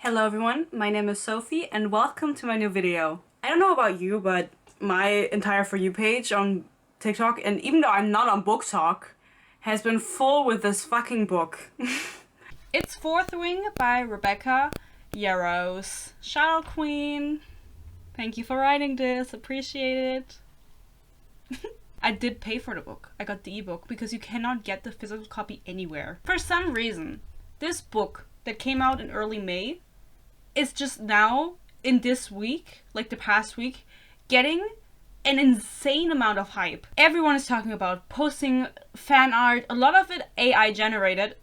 Hello everyone, my name is Sophie and welcome to my new video. I don't know about you, but my entire For You page on TikTok, and even though I'm not on Booktok, has been full with this fucking book. It's Fourth Wing by Rebecca Yarros. Shadow Queen. Thank you for writing this, appreciate it. I did pay for the book. I got the ebook because you cannot get the physical copy anywhere. For some reason, this book that came out in early May is just now, in this week, like the past week, getting an insane amount of hype. Everyone is talking about posting fan art, a lot of it AI generated.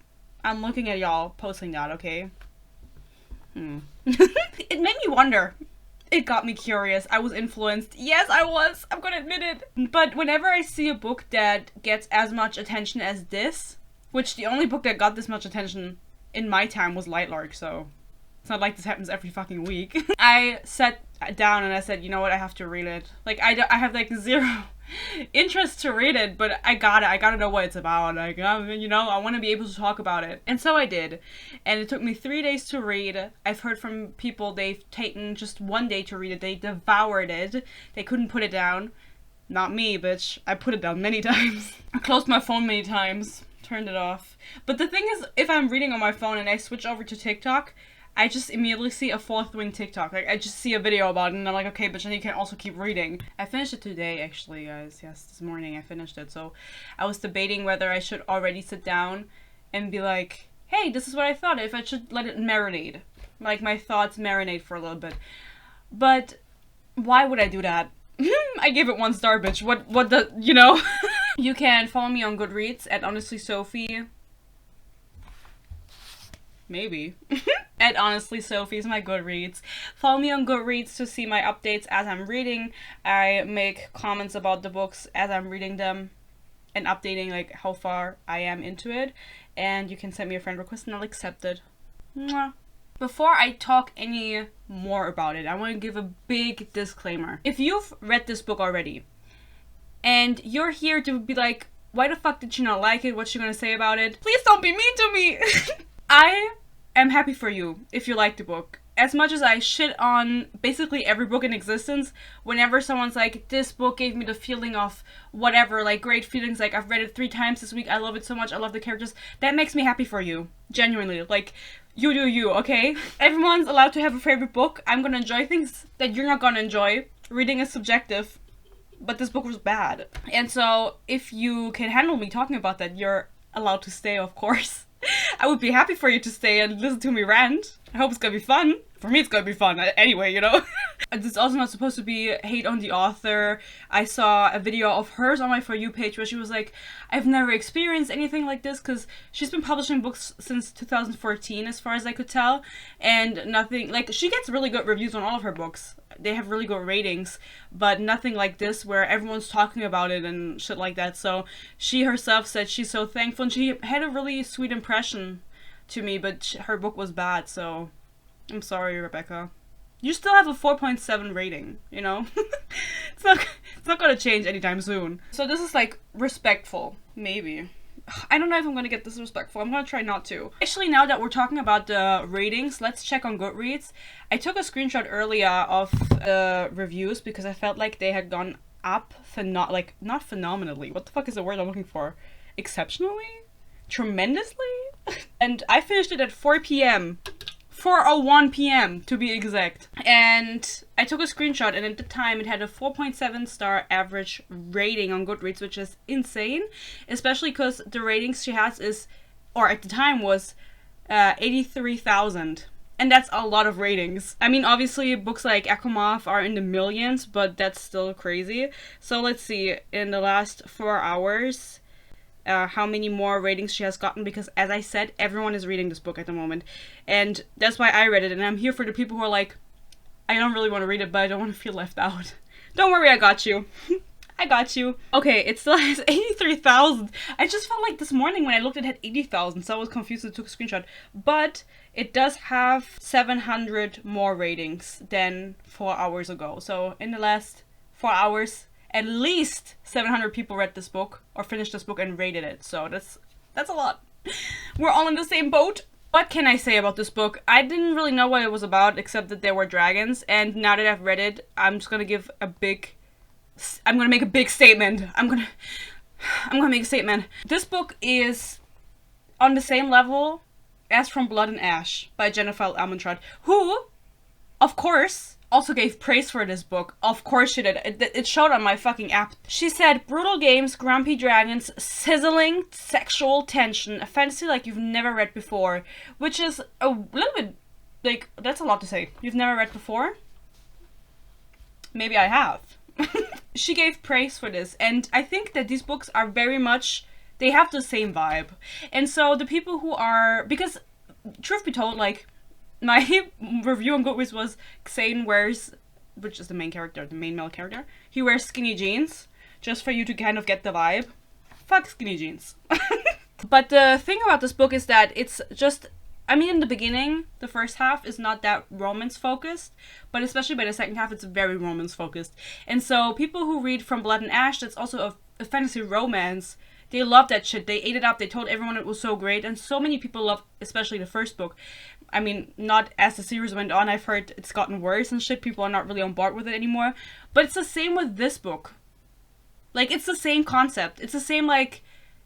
I'm looking at y'all posting that, okay? It made me wonder. It got me curious. I was influenced. Yes, I was. I'm gonna admit it. But whenever I see a book that gets as much attention as this, which the only book that got this much attention in my time was Lightlark, so it's not like this happens every fucking week. I sat down and I said, you know what, I have to read it. Like, I have like zero interest to read it, but I gotta know what it's about. Like, you know, I want to be able to talk about it. And so I did. And it took me 3 days to read. I've heard from people they've taken just 1 day to read it. They devoured it. They couldn't put it down. Not me, bitch. I put it down many times. I closed my phone many times. Turned it off. But the thing is, if I'm reading on my phone and I switch over to TikTok, I just immediately see a Fourth Wing TikTok. Like, I just see a video about it and I'm like, okay, but then you can also keep reading. I finished it today, actually, guys. Yes, this morning I finished it. So I was debating whether I should already sit down and be like, hey, this is what I thought. If I should let it marinate. Like, my thoughts marinate for a little bit. But why would I do that? I gave it 1 star, bitch. What the, you know? You can follow me on Goodreads at Honestly Sophie. Maybe. At Honestly Sophie is my Goodreads. Follow me on Goodreads to see my updates as I'm reading. I make comments about the books as I'm reading them and updating like how far I am into it. And you can send me a friend request and I'll accept it. Mwah. Before I talk any more about it, I want to give a big disclaimer. If you've read this book already and you're here to be like, why the fuck did you not like it? What's she gonna say about it? Please don't be mean to me. I am happy for you if you like the book. As much as I shit on basically every book in existence, whenever someone's like, this book gave me the feeling of whatever, like great feelings, like I've read it 3 times this week, I love it so much, I love the characters, that makes me happy for you. Genuinely. Like, you do you, okay? Everyone's allowed to have a favorite book. I'm gonna enjoy things that you're not gonna enjoy. Reading is subjective. But this book was bad. And so, if you can handle me talking about that, you're allowed to stay, of course. I would be happy for you to stay and listen to me rant. I hope it's gonna be fun. For me, it's gonna be fun anyway, you know? It's also not supposed to be hate on the author. I saw a video of hers on my For You page where she was like, I've never experienced anything like this, because she's been publishing books since 2014, as far as I could tell, and nothing, like, she gets really good reviews on all of her books. They have really good ratings, but nothing like this where everyone's talking about it and shit like that. So she herself said she's so thankful, and she had a really sweet impression to me, but her book was bad, so I'm sorry, Rebecca. You still have a 4.7 rating, you know? It's not gonna change anytime soon. So this is like respectful, maybe. I don't know if I'm gonna get disrespectful. I'm gonna try not to. Actually, now that we're talking about the ratings, let's check on Goodreads. I took a screenshot earlier of the reviews because I felt like they had gone up, not phenomenally. What the fuck is the word I'm looking for? Exceptionally? Tremendously? And I finished it at 4 p.m. 4:01 p.m. to be exact. And I took a screenshot, and at the time it had a 4.7 star average rating on Goodreads, which is insane, especially because the ratings she has is, or at the time was, 83,000. And that's a lot of ratings. I mean, obviously books like Akomov are in the millions, but that's still crazy. So let's see, in the last 4 hours, how many more ratings she has gotten, because as I said, everyone is reading this book at the moment, and that's why I read it, and I'm here for the people who are like, I don't really want to read it, but I don't want to feel left out. Don't worry, I got you. I got you. Okay, it still has 83,000. I just felt like this morning when I looked it had 80,000, so I was confused and took a screenshot. But it does have 700 more ratings than 4 hours ago. So in the last 4 hours, at least 700 people read this book or finished this book and rated it. So that's a lot. We're all in the same boat. What can I say about this book? I didn't really know what it was about, except that there were dragons, and now that I've read it, I'm just gonna give a big... I'm gonna make a big statement. I'm gonna make a statement. This book is on the same level as From Blood and Ash by Jennifer Almentrout, who, of course, also gave praise for this book. Of course she did. It showed on my fucking app. She said, brutal games, grumpy dragons, sizzling sexual tension, a fantasy like you've never read before. Which is a little bit, like, that's a lot to say. You've never read before? Maybe I have. She gave praise for this, and I think that these books are very much, they have the same vibe. And so the people who are, because, truth be told, like, my review on Goodreads was Xane wears, which is the main character, the main male character, he wears skinny jeans, just for you to kind of get the vibe. Fuck skinny jeans. But the thing about this book is that it's just, I mean, in the beginning, the first half is not that romance focused, but especially by the second half, it's very romance focused. And so people who read From Blood and Ash, that's also a fantasy romance, they love that shit. They ate it up. They told everyone it was so great. And so many people love, especially the first book. I mean, not as the series went on. I've heard it's gotten worse and shit. People are not really on board with it anymore. But it's the same with this book. Like, it's the same concept. It's the same, like,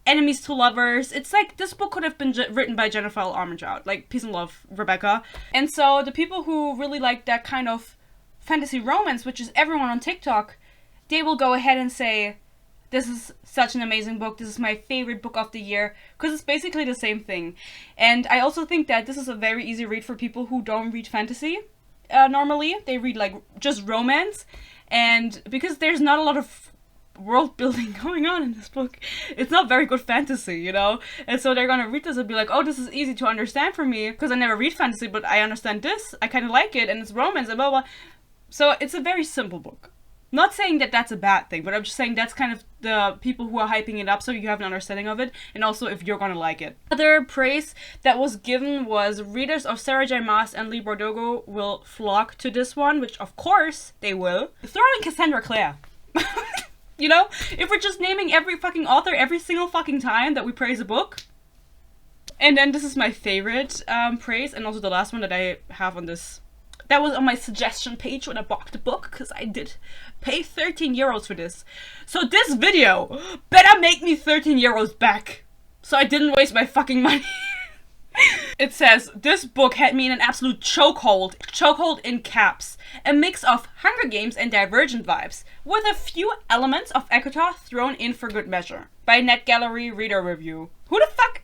enemies to lovers. It's like, this book could have been written by Jennifer Almentrout. Like, peace and love, Rebecca. And so the people who really like that kind of fantasy romance, which is everyone on TikTok, they will go ahead and say, this is such an amazing book, this is my favorite book of the year, because it's basically the same thing. And I also think that this is a very easy read for people who don't read fantasy normally. They read, like, just romance, and because there's not a lot of world building going on in this book, it's not very good fantasy, you know? And so they're gonna read this and be like, oh, this is easy to understand for me, because I never read fantasy, but I understand this, I kind of like it, and it's romance, and blah, blah. So it's a very simple book. Not saying that that's a bad thing, but I'm just saying that's kind of the people who are hyping it up so you have an understanding of it, and also if you're gonna like it. Other praise that was given was readers of Sarah J. Maas and Lee Bardugo will flock to this one, which of course they will. Throw in Cassandra Clare. You know? If we're just naming every fucking author every single fucking time that we praise a book. And then this is my favorite praise, and also the last one that I have on this. That was on my suggestion page when I bought the book, because I did pay 13 euros for this. So this video better make me 13 euros back, so I didn't waste my fucking money. It says, this book had me in an absolute chokehold in caps. A mix of Hunger Games and Divergent vibes, with a few elements of ACOTAR thrown in for good measure. By NetGallery Reader Review. Who the fuck?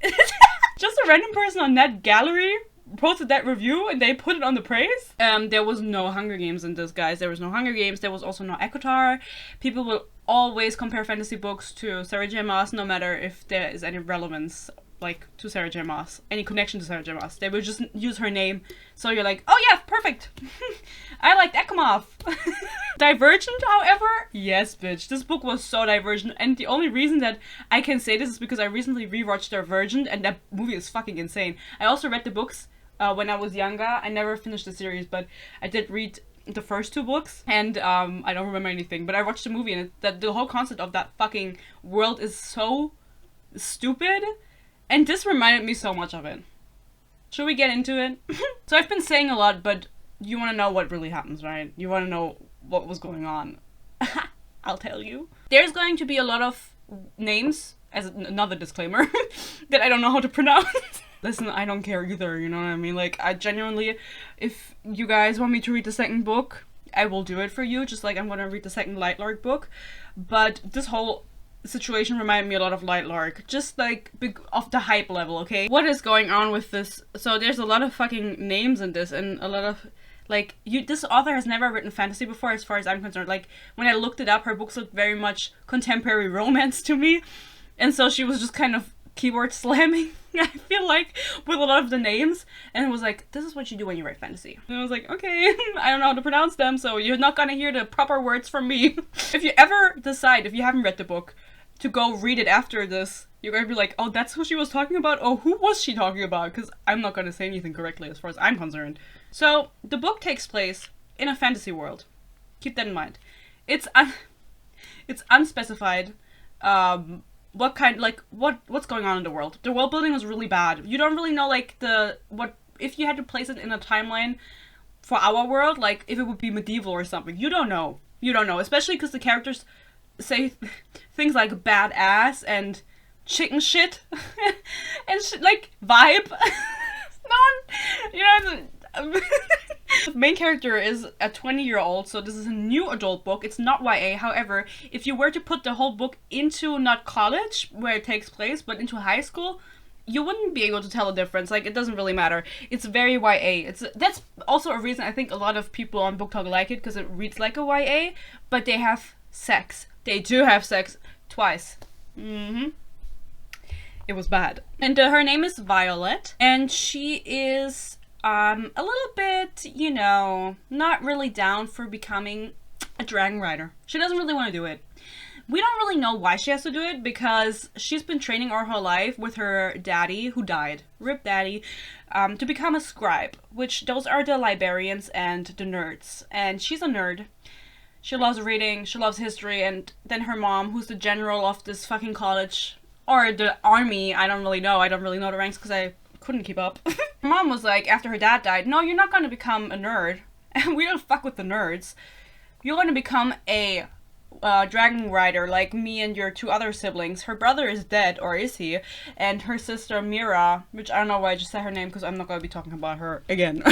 Just a random person on NetGallery posted that review and they put it on the praise. There was no Hunger Games in this, guys. There was no Hunger Games. There was also no ACOTAR. People will always compare fantasy books to Sarah J. Maas, no matter if there is any relevance, like, to Sarah J. Maas, any connection to Sarah J. Maas. They will just use her name, so you're like, oh yeah, perfect. I liked Ekimov. Divergent, however, yes, bitch. This book was so divergent, and the only reason that I can say this is because I recently rewatched Divergent, and that movie is fucking insane. I also read the books when I was younger. I never finished the series, but I did read the first two books, and I don't remember anything, but I watched the movie, and the whole concept of that fucking world is so stupid, and this reminded me so much of it. Should we get into it? So I've been saying a lot, but you want to know what really happens, right? You want to know what was going on. I'll tell you. There's going to be a lot of names, as another disclaimer, that I don't know how to pronounce. Listen, I don't care either, you know what I mean? Like, I genuinely, if you guys want me to read the second book, I will do it for you, just like I'm gonna read the second Lightlark book. But this whole situation reminded me a lot of Lightlark, just like of the hype level, okay? What is going on with this? So there's a lot of fucking names in this, and a lot of, like, this author has never written fantasy before, as far as I'm concerned. Like, when I looked it up, her books looked very much contemporary romance to me, and so she was just kind of keyboard slamming, I feel like, with a lot of the names, and it was like, this is what you do when you write fantasy. And I was like, okay, I don't know how to pronounce them, so you're not gonna hear the proper words from me. If you ever decide, if you haven't read the book, to go read it after this, you're gonna be like, oh, that's who she was talking about? Oh, who was she talking about? Because I'm not gonna say anything correctly as far as I'm concerned. So, the book takes place in a fantasy world. Keep that in mind. It's unspecified what kind, like, what's going on in the world. The world building was really bad. You don't really know, like, if you had to place it in a timeline for our world, like, if it would be medieval or something. You don't know. You don't know, especially because the characters say things like badass and chicken shit and shit, like, vibe. You know, the main character is a 20-year-old, so this is a new adult book. It's not YA. However, if you were to put the whole book into not college, where it takes place, but into high school, you wouldn't be able to tell the difference. Like, it doesn't really matter. It's very YA. That's also a reason I think a lot of people on Booktok like it, because it reads like a YA, but they have sex. They do have sex twice. It was bad. And her name is Violet, and she is a little bit, you know, not really down for becoming a dragon rider. She doesn't really want to do it. We don't really know why she has to do it, because she's been training all her life with her daddy, who died, rip daddy, to become a scribe, which those are the librarians and the nerds. And she's a nerd. She loves reading, she loves history, and then her mom, who's the general of this fucking college, or the army, I don't really know the ranks because I couldn't keep up. Her mom was like, after her dad died, no, you're not going to become a nerd. And we don't fuck with the nerds. You're going to become a dragon rider like me and your two other siblings. Her brother is dead, or is he? And her sister Mira, which I don't know why I just said her name because I'm not going to be talking about her again.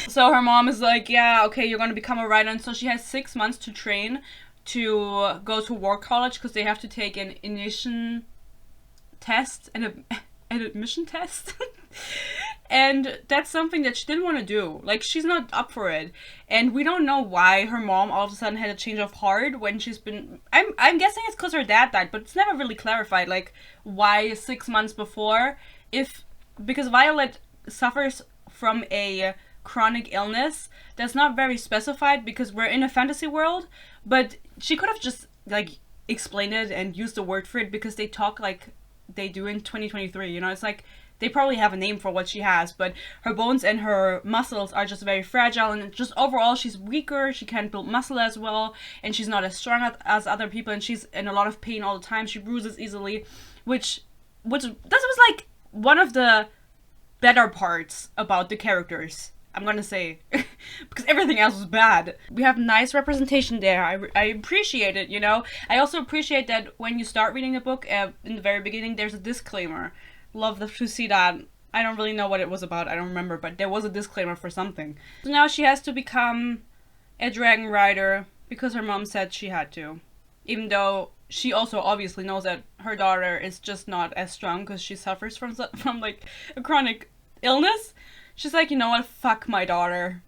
So her mom is like, yeah, okay, you're going to become a rider. And so she has 6 months to train to go to war college, because they have to take an initiation test and an admission test. And that's something that she didn't want to do. Like, she's not up for it. And we don't know why her mom all of a sudden had a change of heart when she's been... I'm guessing it's because her dad died, but it's never really clarified, like, why 6 months before. Because Violet suffers from a chronic illness that's not very specified, because we're in a fantasy world, but she could have just, like, explained it and used the word for it, because they talk like they do in 2023, you know? It's like, they probably have a name for what she has, but her bones and her muscles are just very fragile, and just overall she's weaker, she can't build muscle as well, and she's not as strong as other people, and she's in a lot of pain all the time. She bruises easily, which this was like one of the better parts about the characters, I'm gonna say, because everything else was bad. We have nice representation there. I appreciate it, you know? I also appreciate that when you start reading the book, in the very beginning, there's a disclaimer. Love to see that. I don't really know what it was about, I don't remember, but there was a disclaimer for something. So now she has to become a dragon rider, because her mom said she had to. Even though she also obviously knows that her daughter is just not as strong, because she suffers from like a chronic illness. She's like, you know what, fuck my daughter.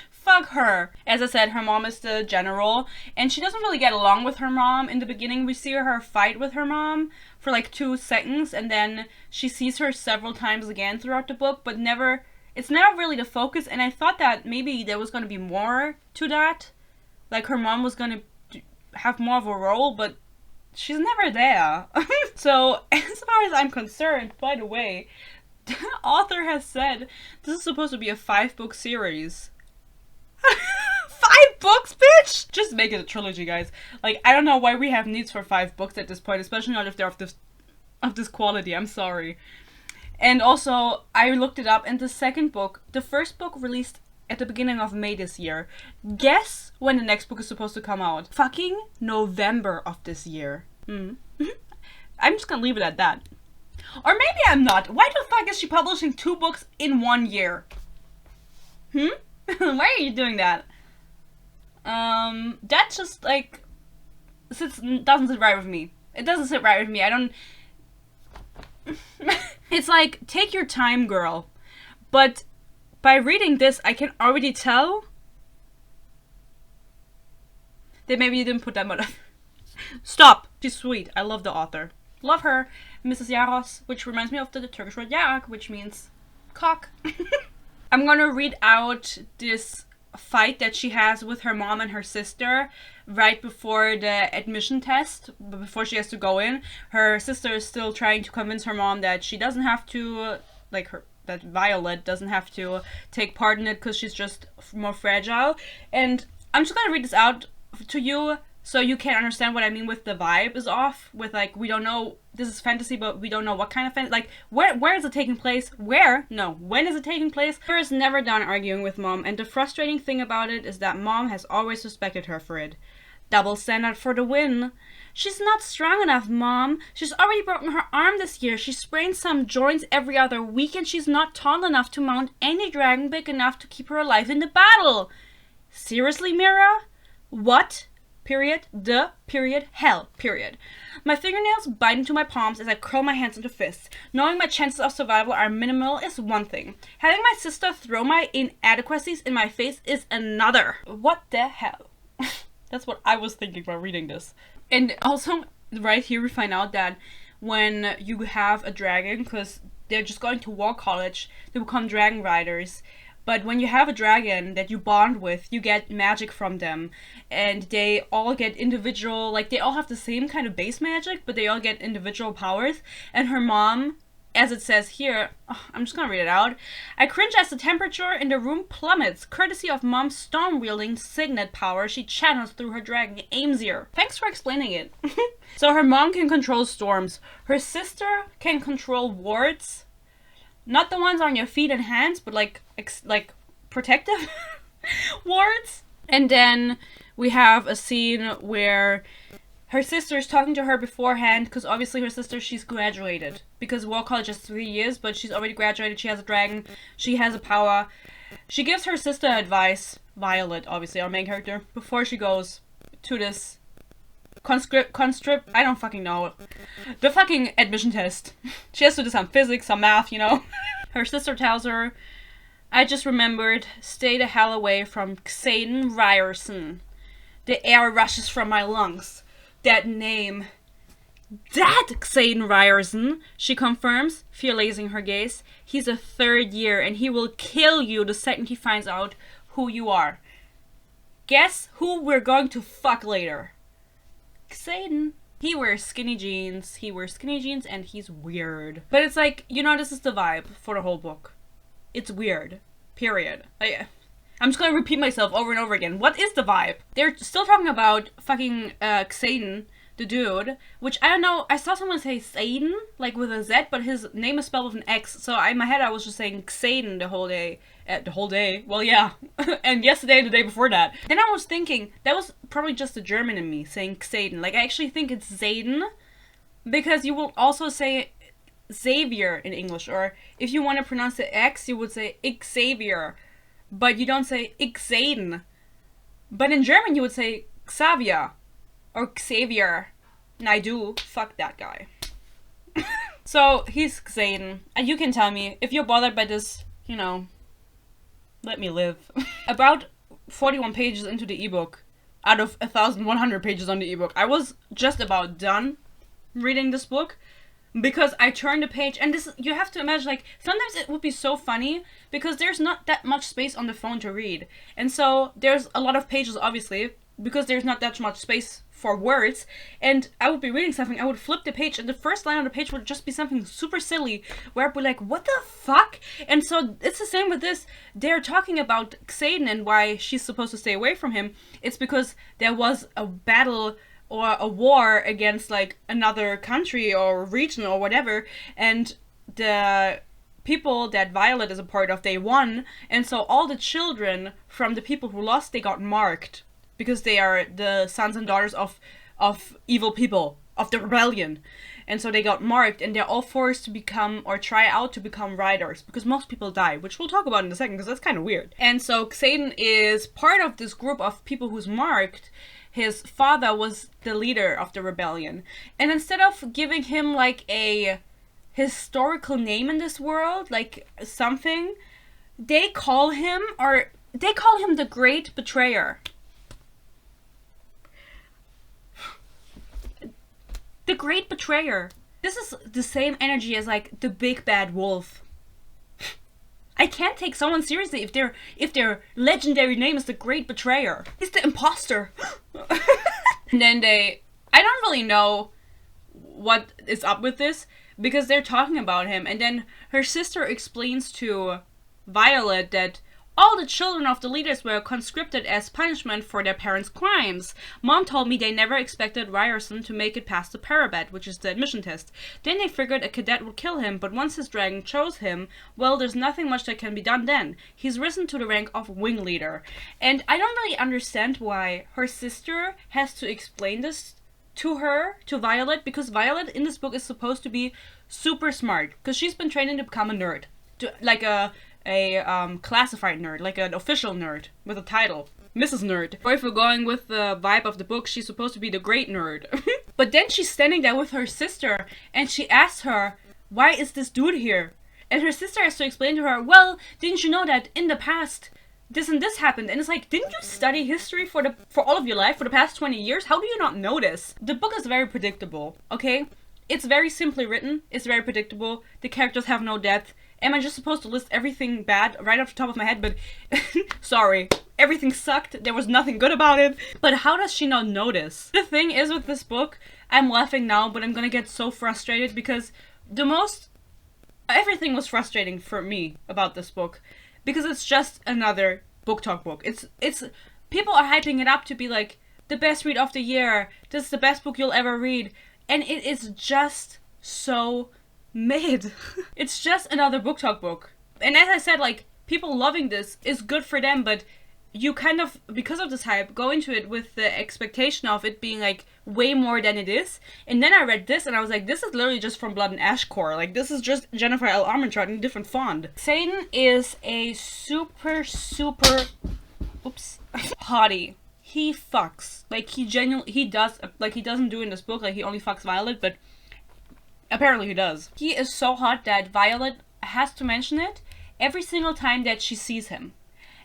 Fuck her. As I said, her mom is the general, and she doesn't really get along with her mom. In the beginning, we see her fight with her mom for like 2 seconds, and then she sees her several times again throughout the book, but it's never really the focus, and I thought that maybe there was going to be more to that. Like, her mom was going to have more of a role, but she's never there. So, as far as I'm concerned, by the way, the author has said this is supposed to be a 5-book series. 5 books, bitch! Just make it a trilogy, guys. Like, I don't know why we have needs for 5 books at this point, especially not if they're of this quality. I'm sorry. And also, I looked it up, and the first book released at the beginning of May this year. Guess when the next book is supposed to come out? Fucking November of this year. I'm just gonna leave it at that. Or maybe I'm not. Why the fuck is she publishing 2 books in 1 year? Why are you doing that? That just, like, doesn't sit right with me. It doesn't sit right with me. I don't... It's like, take your time, girl. But by reading this, I can already tell that maybe you didn't put that much... Stop! She's sweet. I love the author. Love her. Mrs. Yaros, which reminds me of the Turkish word yarak, which means cock. I'm gonna read out this fight that she has with her mom and her sister right before the admission test, before she has to go in. Her sister is still trying to convince her mom that she doesn't have to, that Violet doesn't have to take part in it because she's just more fragile. And I'm just gonna read this out to you So you can't understand what I mean with the vibe is off. With like, we don't know, this is fantasy, but we don't know what kind of fantasy. Like, where is it taking place? Where? No, when is it taking place? Her is never done arguing with Mom, and the frustrating thing about it is that Mom has always respected her for it. Double standard for the win. She's not strong enough, Mom. She's already broken her arm this year. She sprains some joints every other week, and she's not tall enough to mount any dragon big enough to keep her alive in the battle. Seriously, Mira? What? Period. The. Period. Hell. Period. My fingernails bite into my palms as I curl my hands into fists. Knowing my chances of survival are minimal is one thing. Having my sister throw my inadequacies in my face is another. What the hell? That's what I was thinking while reading this. And also, right here we find out that when you have a dragon, because they're just going to war college, they become dragon riders. But when you have a dragon that you bond with, you get magic from them. And they all get individual, like they all have the same kind of base magic, but they all get individual powers. And her mom, as it says here, I'm just gonna read it out. I cringe as the temperature in the room plummets, courtesy of Mom's storm-wielding signet power she channels through her dragon Aimsier. Thanks for explaining it. So her mom can control storms. Her sister can control wards. Not the ones on your feet and hands, but like protective wards. And then we have a scene where her sister is talking to her beforehand, because obviously her sister, she's graduated. Because War College is 3 years, but she's already graduated, she has a dragon, she has a power. She gives her sister advice, Violet, obviously, our main character, before she goes to this conscript, I don't fucking know. The fucking admission test. She has to do some physics, some math, you know. Her sister tells her, I just remembered, stay the hell away from Xaden Ryerson. The air rushes from my lungs. That name. That Xaden Ryerson, she confirms, fear-lazing her gaze. He's a 3rd year and he will kill you the second he finds out who you are. Guess who we're going to fuck later? Xaden. He wears skinny jeans. And he's weird. But it's like, you know, this is the vibe for the whole book. It's weird. Period. I'm just gonna repeat myself over and over again. What is the vibe? They're still talking about fucking Xaden, the dude, which I don't know. I saw someone say Xaden, like with a Z, but his name is spelled with an X. So in my head I was just saying Xaden the whole day. The whole day? Well, yeah. And yesterday and the day before that. Then I was thinking, that was probably just the German in me saying Xaden. Like, I actually think it's Xaden, because you will also say Xavier in English. Or if you want to pronounce the X, you would say Xavier. But you don't say Xaden. But in German you would say Xavier. Or Xavier. And I do. Fuck that guy. So, he's Xaden. And you can tell me, if you're bothered by this, you know, let me live. About 41 pages into the ebook, out of 1,100 pages on the ebook, I was just about done reading this book, because I turned a page, and this, you have to imagine, like, sometimes it would be so funny, because there's not that much space on the phone to read, and so there's a lot of pages, obviously, because there's not that much space for words, and I would be reading something, I would flip the page, and the first line on the page would just be something super silly, where I'd be like, what the fuck? And so it's the same with this. They're talking about Xaden and why she's supposed to stay away from him. It's because there was a battle or a war against, like, another country or region or whatever, and the people that Violet is a part of, they won, and so all the children from the people who lost, they got marked. Because they are the sons and daughters of evil people, of the rebellion. And so they got marked, and they're all forced to become, or try out to become riders. Because most people die, which we'll talk about in a second, because that's kind of weird. And so Xaden is part of this group of people who's marked. His father was the leader of the rebellion. And instead of giving him, like, a historical name in this world, like something, they call him the Great Betrayer. The Great Betrayer. This is the same energy as, like, the Big Bad Wolf. I can't take someone seriously if their legendary name is the Great Betrayer. He's the imposter. And then I don't really know what is up with this, because they're talking about him, and then her sister explains to Violet that, All the children of the leaders were conscripted as punishment for their parents' crimes. Mom told me they never expected Ryerson to make it past the parabet, which is the admission test. Then they figured a cadet would kill him, but once his dragon chose him, well, there's nothing much that can be done then. He's risen to the rank of wing leader. And I don't really understand why her sister has to explain this to her, to Violet, because Violet in this book is supposed to be super smart, because she's been training to become a nerd. Like a classified nerd, like an official nerd with a title, Mrs. Nerd. Or if we're going with the vibe of the book, she's supposed to be the great nerd. But then she's standing there with her sister and she asks her, why is this dude here? And her sister has to explain to her, well, didn't you know that in the past this and this happened? And it's like, didn't you study history for all of your life for the past 20 years? How do you not know this? The book is very predictable, okay? It's very simply written, it's very predictable, the characters have no depth. Am I just supposed to list everything bad right off the top of my head? But sorry, everything sucked. There was nothing good about it. But how does she not notice? The thing is with this book, I'm laughing now, but I'm gonna get so frustrated because everything was frustrating for me about this book because it's just another Booktok book. It's people are hyping it up to be like the best read of the year. This is the best book you'll ever read, and it is just so mid. It's just another Booktok book. And as I said, like, people loving this is good for them, but you kind of, because of this hype, go into it with the expectation of it being like way more than it is. And then I read this and I was like, this is literally just from Blood and Ash Core. Like, this is just Jennifer L. Armentrout in a different font. Satan is a super hottie. He fucks. Like, he does, like, he doesn't do in this book, like, he only fucks Violet, but apparently he does. He is so hot that Violet has to mention it every single time that she sees him.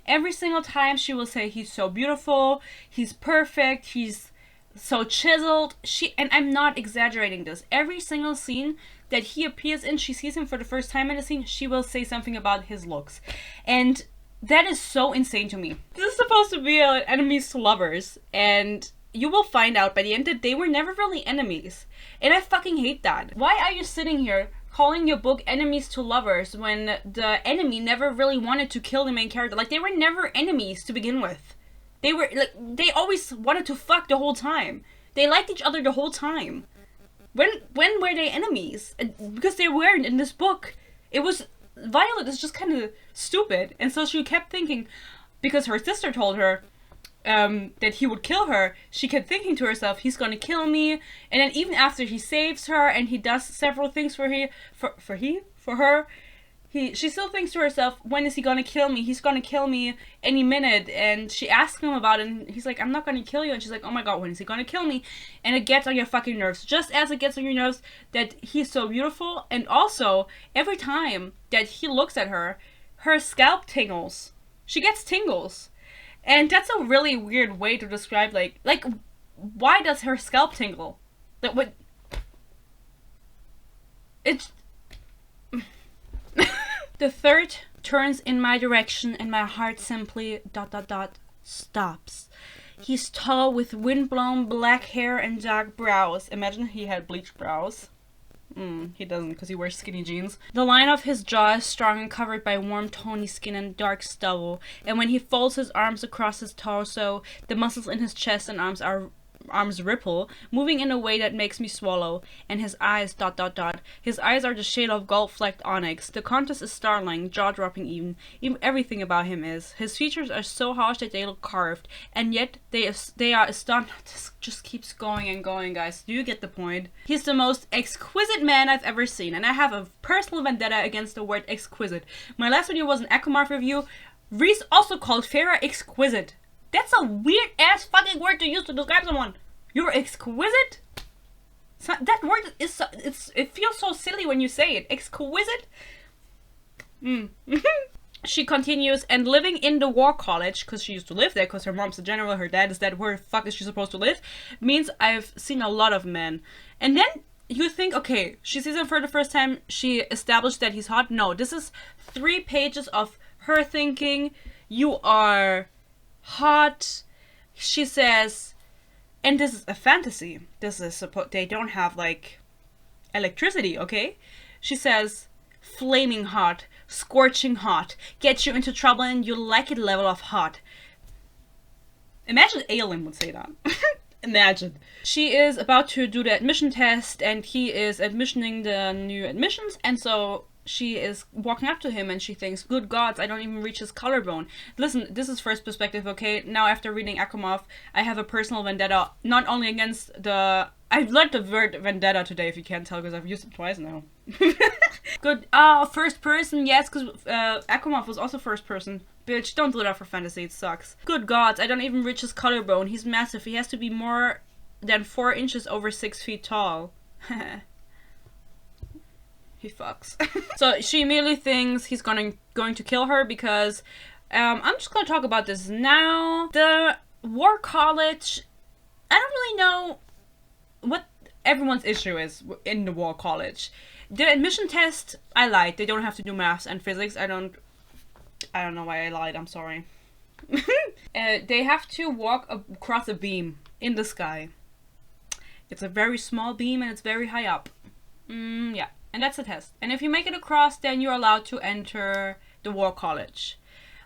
Every single time she will say he's so beautiful, he's perfect, he's so chiseled. And I'm not exaggerating this. Every single scene that he appears in, she sees him for the first time in a scene, she will say something about his looks. And that is so insane to me. This is supposed to be enemies to lovers, and you will find out by the end that they were never really enemies. And I fucking hate that. Why are you sitting here calling your book enemies to lovers when the enemy never really wanted to kill the main character? Like, they were never enemies to begin with. They were, like, they always wanted to fuck the whole time. They liked each other the whole time. When were they enemies? Because they weren't in this book. It was, Violet is just kind of stupid. And so she kept thinking, because her sister told her, that he would kill her, she kept thinking to herself, he's gonna kill me. And then even after he saves her and he does several things for her, she still thinks to herself, when is he gonna kill me? He's gonna kill me any minute. And she asks him about it and he's like, I'm not gonna kill you. And she's like, oh my god, when is he gonna kill me? And it gets on your fucking nerves, just as it gets on your nerves that he's so beautiful. And also, every time that he looks at her, her scalp tingles. She gets tingles. And that's a really weird way to describe, like, why does her scalp tingle? Like, what? It's... The third turns in my direction and my heart simply ... stops. He's tall with windblown black hair and dark brows. Imagine he had bleached brows. He doesn't, because he wears skinny jeans. The line of his jaw is strong and covered by warm, tawny skin and dark stubble. And when he folds his arms across his torso, the muscles in his chest and arms ripple, moving in a way that makes me swallow. And his eyes ... His eyes are the shade of gold-flecked onyx. The contrast is startling, jaw-dropping even. Everything about him is. His features are so harsh that they look carved, and yet they are astonishing. This just keeps going and going, guys. Do you get the point? He's the most exquisite man I've ever seen, and I have a personal vendetta against the word exquisite. My last video was an Ecomorph review. Reese also called Farah exquisite. That's a weird ass fucking word to use to describe someone. You're exquisite? That word is it feels so silly when you say it. Exquisite? She continues, and living in the war college, because she used to live there, because her mom's a general, her dad is dead, where the fuck is she supposed to live, means I've seen a lot of men. And then you think, okay, she sees him for the first time, she established that he's hot. No, this is 3 pages of her thinking, you are hot. She says, and this is a fantasy. This is they don't have, like, electricity, okay? She says, flaming hot, scorching hot, get you into trouble and you like it level of hot. Imagine Aelin would say that. Imagine. She is about to do the admission test and he is admissioning the new admissions, and so she is walking up to him and she thinks, good gods, I don't even reach his collarbone. Listen, this is first perspective, okay? Now after reading Akumov, I have a personal vendetta, not only against the... I've learned the word vendetta today, if you can't tell, because I've used it twice now. Good. First person, yes, because Akumov was also first person. Bitch, don't do that for fantasy, it sucks. Good gods, I don't even reach his collarbone. He's massive, he has to be more than 4 inches over 6 feet tall. He fucks. So she immediately thinks he's going to kill her because I'm just gonna talk about this now. The War College, I don't really know what everyone's issue is in the War College. The admission test, I lied. They don't have to do maths and physics. I don't know why I lied, I'm sorry. They have to walk across a beam in the sky. It's a very small beam and it's very high up. Yeah. And that's the test. And if you make it across, then you're allowed to enter the War College.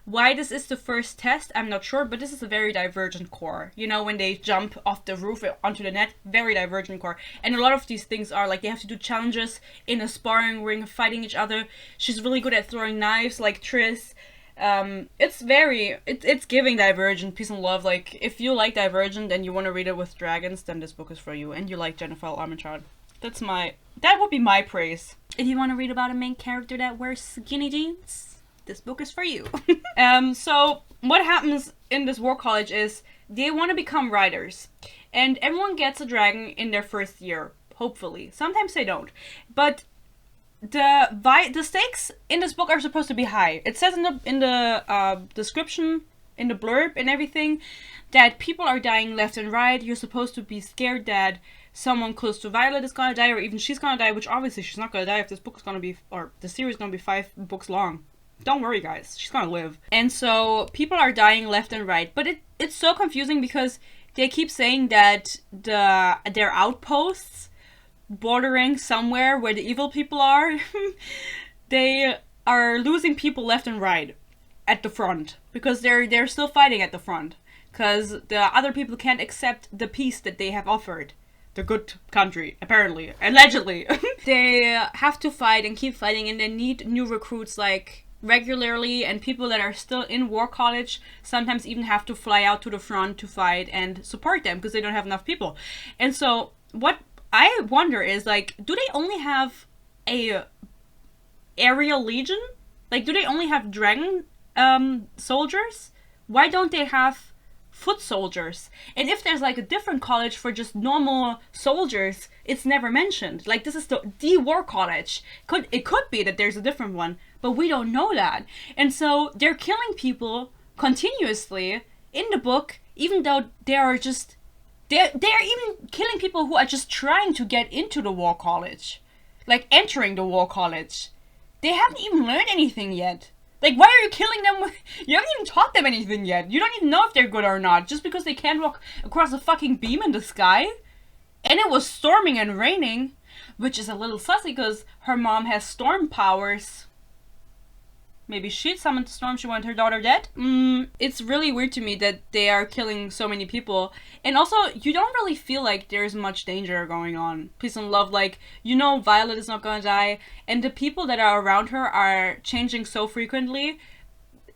Why this is the first test, I'm not sure, but this is a very divergent core. You know, when they jump off the roof onto the net, very divergent core. And a lot of these things are like, they have to do challenges in a sparring ring, fighting each other. She's really good at throwing knives, like Triss. It's giving Divergent, peace and love. Like, if you like Divergent and you want to read it with dragons, then this book is for you. And you like Jennifer Armentrout. That would be my praise. If you want to read about a main character that wears skinny jeans, this book is for you. So what happens in this War College is they want to become riders. And everyone gets a dragon in their first year, hopefully. Sometimes they don't. But the stakes in this book are supposed to be high. It says in the description, in the blurb and everything, that people are dying left and right. You're supposed to be scared that someone close to Violet is gonna die, or even she's gonna die, which obviously she's not gonna die if this book is gonna be, or the series is gonna be 5 books long. Don't worry, guys, she's gonna live. And so people are dying left and right, but it's so confusing because they keep saying that their outposts bordering somewhere where the evil people are, they are losing people left and right at the front because they're still fighting at the front because the other people can't accept the peace that they have offered. The good country, apparently, allegedly. They have to fight and keep fighting, and they need new recruits like regularly, and people that are still in War College sometimes even have to fly out to the front to fight and support them because they don't have enough people. And so what I wonder is, like, do they only have a aerial legion? Like, do they only have dragon soldiers? Why don't they have foot soldiers? And if there's like a different college for just normal soldiers, it's never mentioned. Like, this is the War College. It could be that there's a different one, but we don't know that. And so they're killing people continuously in the book, even though they're even killing people who are just trying to get into the War College, like entering the War College. They haven't even learned anything yet. Like, why are you killing them? You haven't even taught them anything yet. You don't even know if they're good or not, just because they can't walk across a fucking beam in the sky. And it was storming and raining, which is a little sussy because her mom has storm powers. Maybe she summoned the storm, she wanted her daughter dead? It's really weird to me that they are killing so many people. And also, you don't really feel like there's much danger going on. Peace and love, like, you know Violet is not gonna die, and the people that are around her are changing so frequently,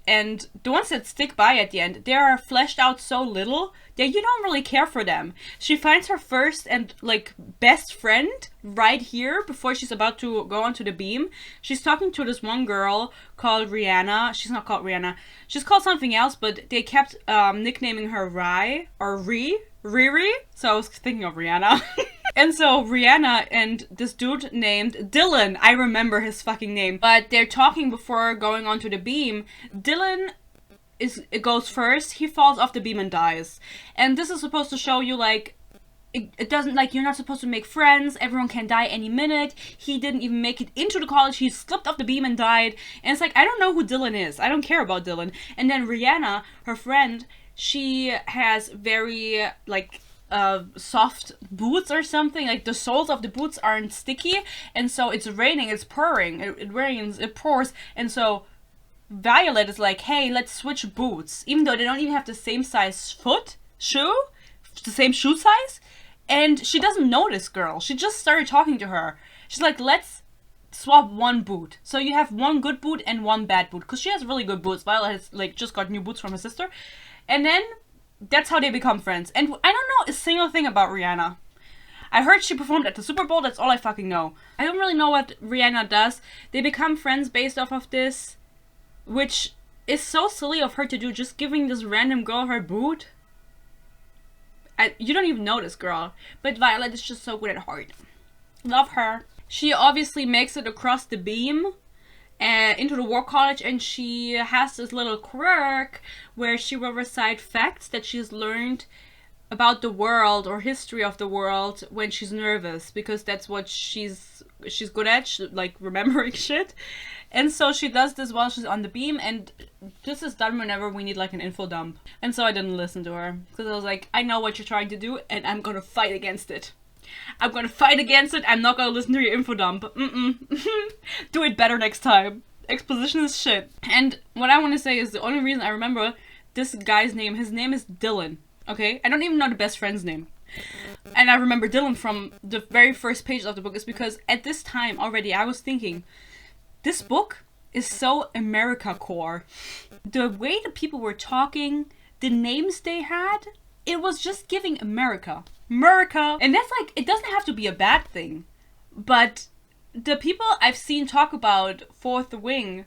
and the ones that stick by at the end, they are fleshed out so little that you don't really care for them. She finds her first and, like, best friend right here before she's about to go onto the beam. She's talking to this one girl called Rihanna. She's not called Rihanna. She's called something else, but they kept nicknaming her Rai or Riri. So I was thinking of Rihanna. And so Rihanna and this dude named Dylan, I remember his fucking name, but they're talking before going onto the beam. Dylan it goes first, he falls off the beam and dies. And this is supposed to show you, like, it doesn't, like, you're not supposed to make friends, everyone can die any minute. He didn't even make it into the college, he slipped off the beam and died. And it's like, I don't know who Dylan is, I don't care about Dylan. And then Rihanna, her friend, she has very, like, soft boots or something. Like the soles of the boots aren't sticky, and so it's raining, it's pouring, it rains, it pours, and so Violet is like, hey, let's switch boots, even though they don't even have the same size shoe, the same shoe size, and she doesn't know this girl. She just started talking to her. She's like, let's swap one boot. So you have one good boot and one bad boot, because she has really good boots. Violet has like just got new boots from her sister, and then that's how they become friends. And I don't know a single thing about Rihanna. I heard she performed at the Super Bowl, that's all I fucking know. I don't really know what Rihanna does. They become friends based off of this, which is so silly of her to do, just giving this random girl her boot. You don't even know this girl, but Violet is just so good at heart. Love her. She obviously makes it across the beam into the War College, and she has this little quirk where she will recite facts that she's learned about the world or history of the world when she's nervous, because that's what she's good at, like remembering shit. And so she does this while she's on the beam, and this is done whenever we need like an info dump. And so I didn't listen to her, because I was like, I know what you're trying to do, and I'm gonna fight against it. I'm gonna fight against it. I'm not gonna listen to your info dump. Do it better next time. Exposition is shit. And what I want to say is the only reason I remember this guy's name, his name is Dylan. Okay? I don't even know the best friend's name. And I remember Dylan from the very first page of the book is because at this time already I was thinking, this book is so America-core. The way the people were talking, the names they had, it was just giving America. America. And that's like, it doesn't have to be a bad thing. But the people I've seen talk about Fourth Wing,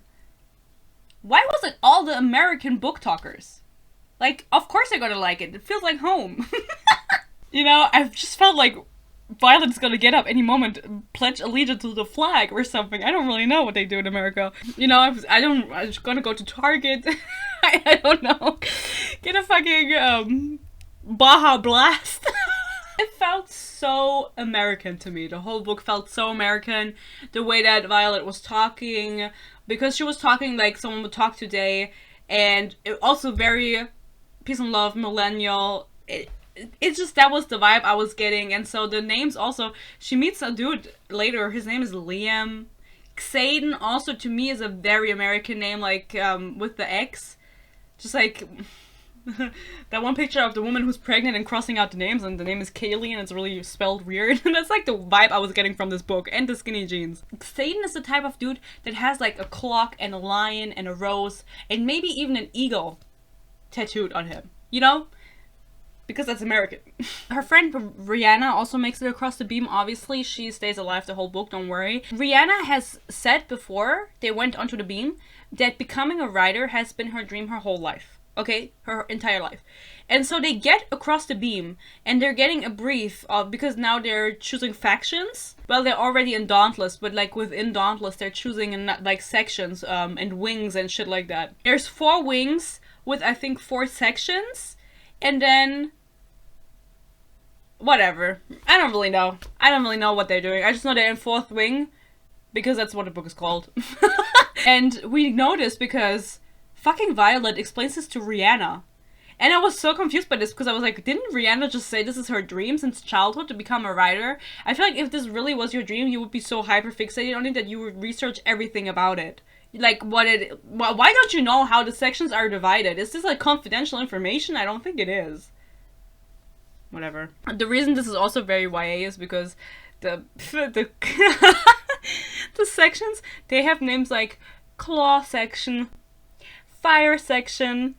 why was it all the American book talkers? Like, of course they're gonna like it. It feels like home. You know, I've just felt like Violet's gonna get up any moment, pledge allegiance to the flag or something. I don't really know what they do in America. You know, I'm just gonna go to Target. I don't know. Get a fucking, Baja Blast. It felt so American to me. The whole book felt so American. The way that Violet was talking, because she was talking like someone would talk today, and it also very peace and love, millennial. It's just, that was the vibe I was getting. And so the names also, she meets a dude later, his name is Liam. Xaden also to me is a very American name, like with the X. Just like that one picture of the woman who's pregnant and crossing out the names, and the name is Kaylee and it's really spelled weird. And that's like the vibe I was getting from this book, and the skinny jeans. Xaden is the type of dude that has like a clock and a lion and a rose and maybe even an eagle tattooed on him, you know? Because that's American. Her friend Rihanna also makes it across the beam, obviously. She stays alive the whole book, don't worry. Rihanna has said before they went onto the beam that becoming a writer has been her dream her whole life. Okay? Her entire life. And so they get across the beam, and they're getting a brief of, because now they're choosing factions. Well, they're already in Dauntless, but like within Dauntless, they're choosing in like sections and wings and shit like that. There's 4 wings with I think 4 sections. And then, whatever. I don't really know. I don't really know what they're doing. I just know they're in 4th Wing, because that's what the book is called. And we know this because fucking Violet explains this to Rihanna. And I was so confused by this, because I was like, didn't Rihanna just say this is her dream since childhood, to become a writer? I feel like if this really was your dream, you would be so hyper-fixated on it that you would research everything about it. Like, why don't you know how the sections are divided? Is this like confidential information? I don't think it is. Whatever. The reason this is also very YA is because the the sections, they have names like Claw Section, Fire Section,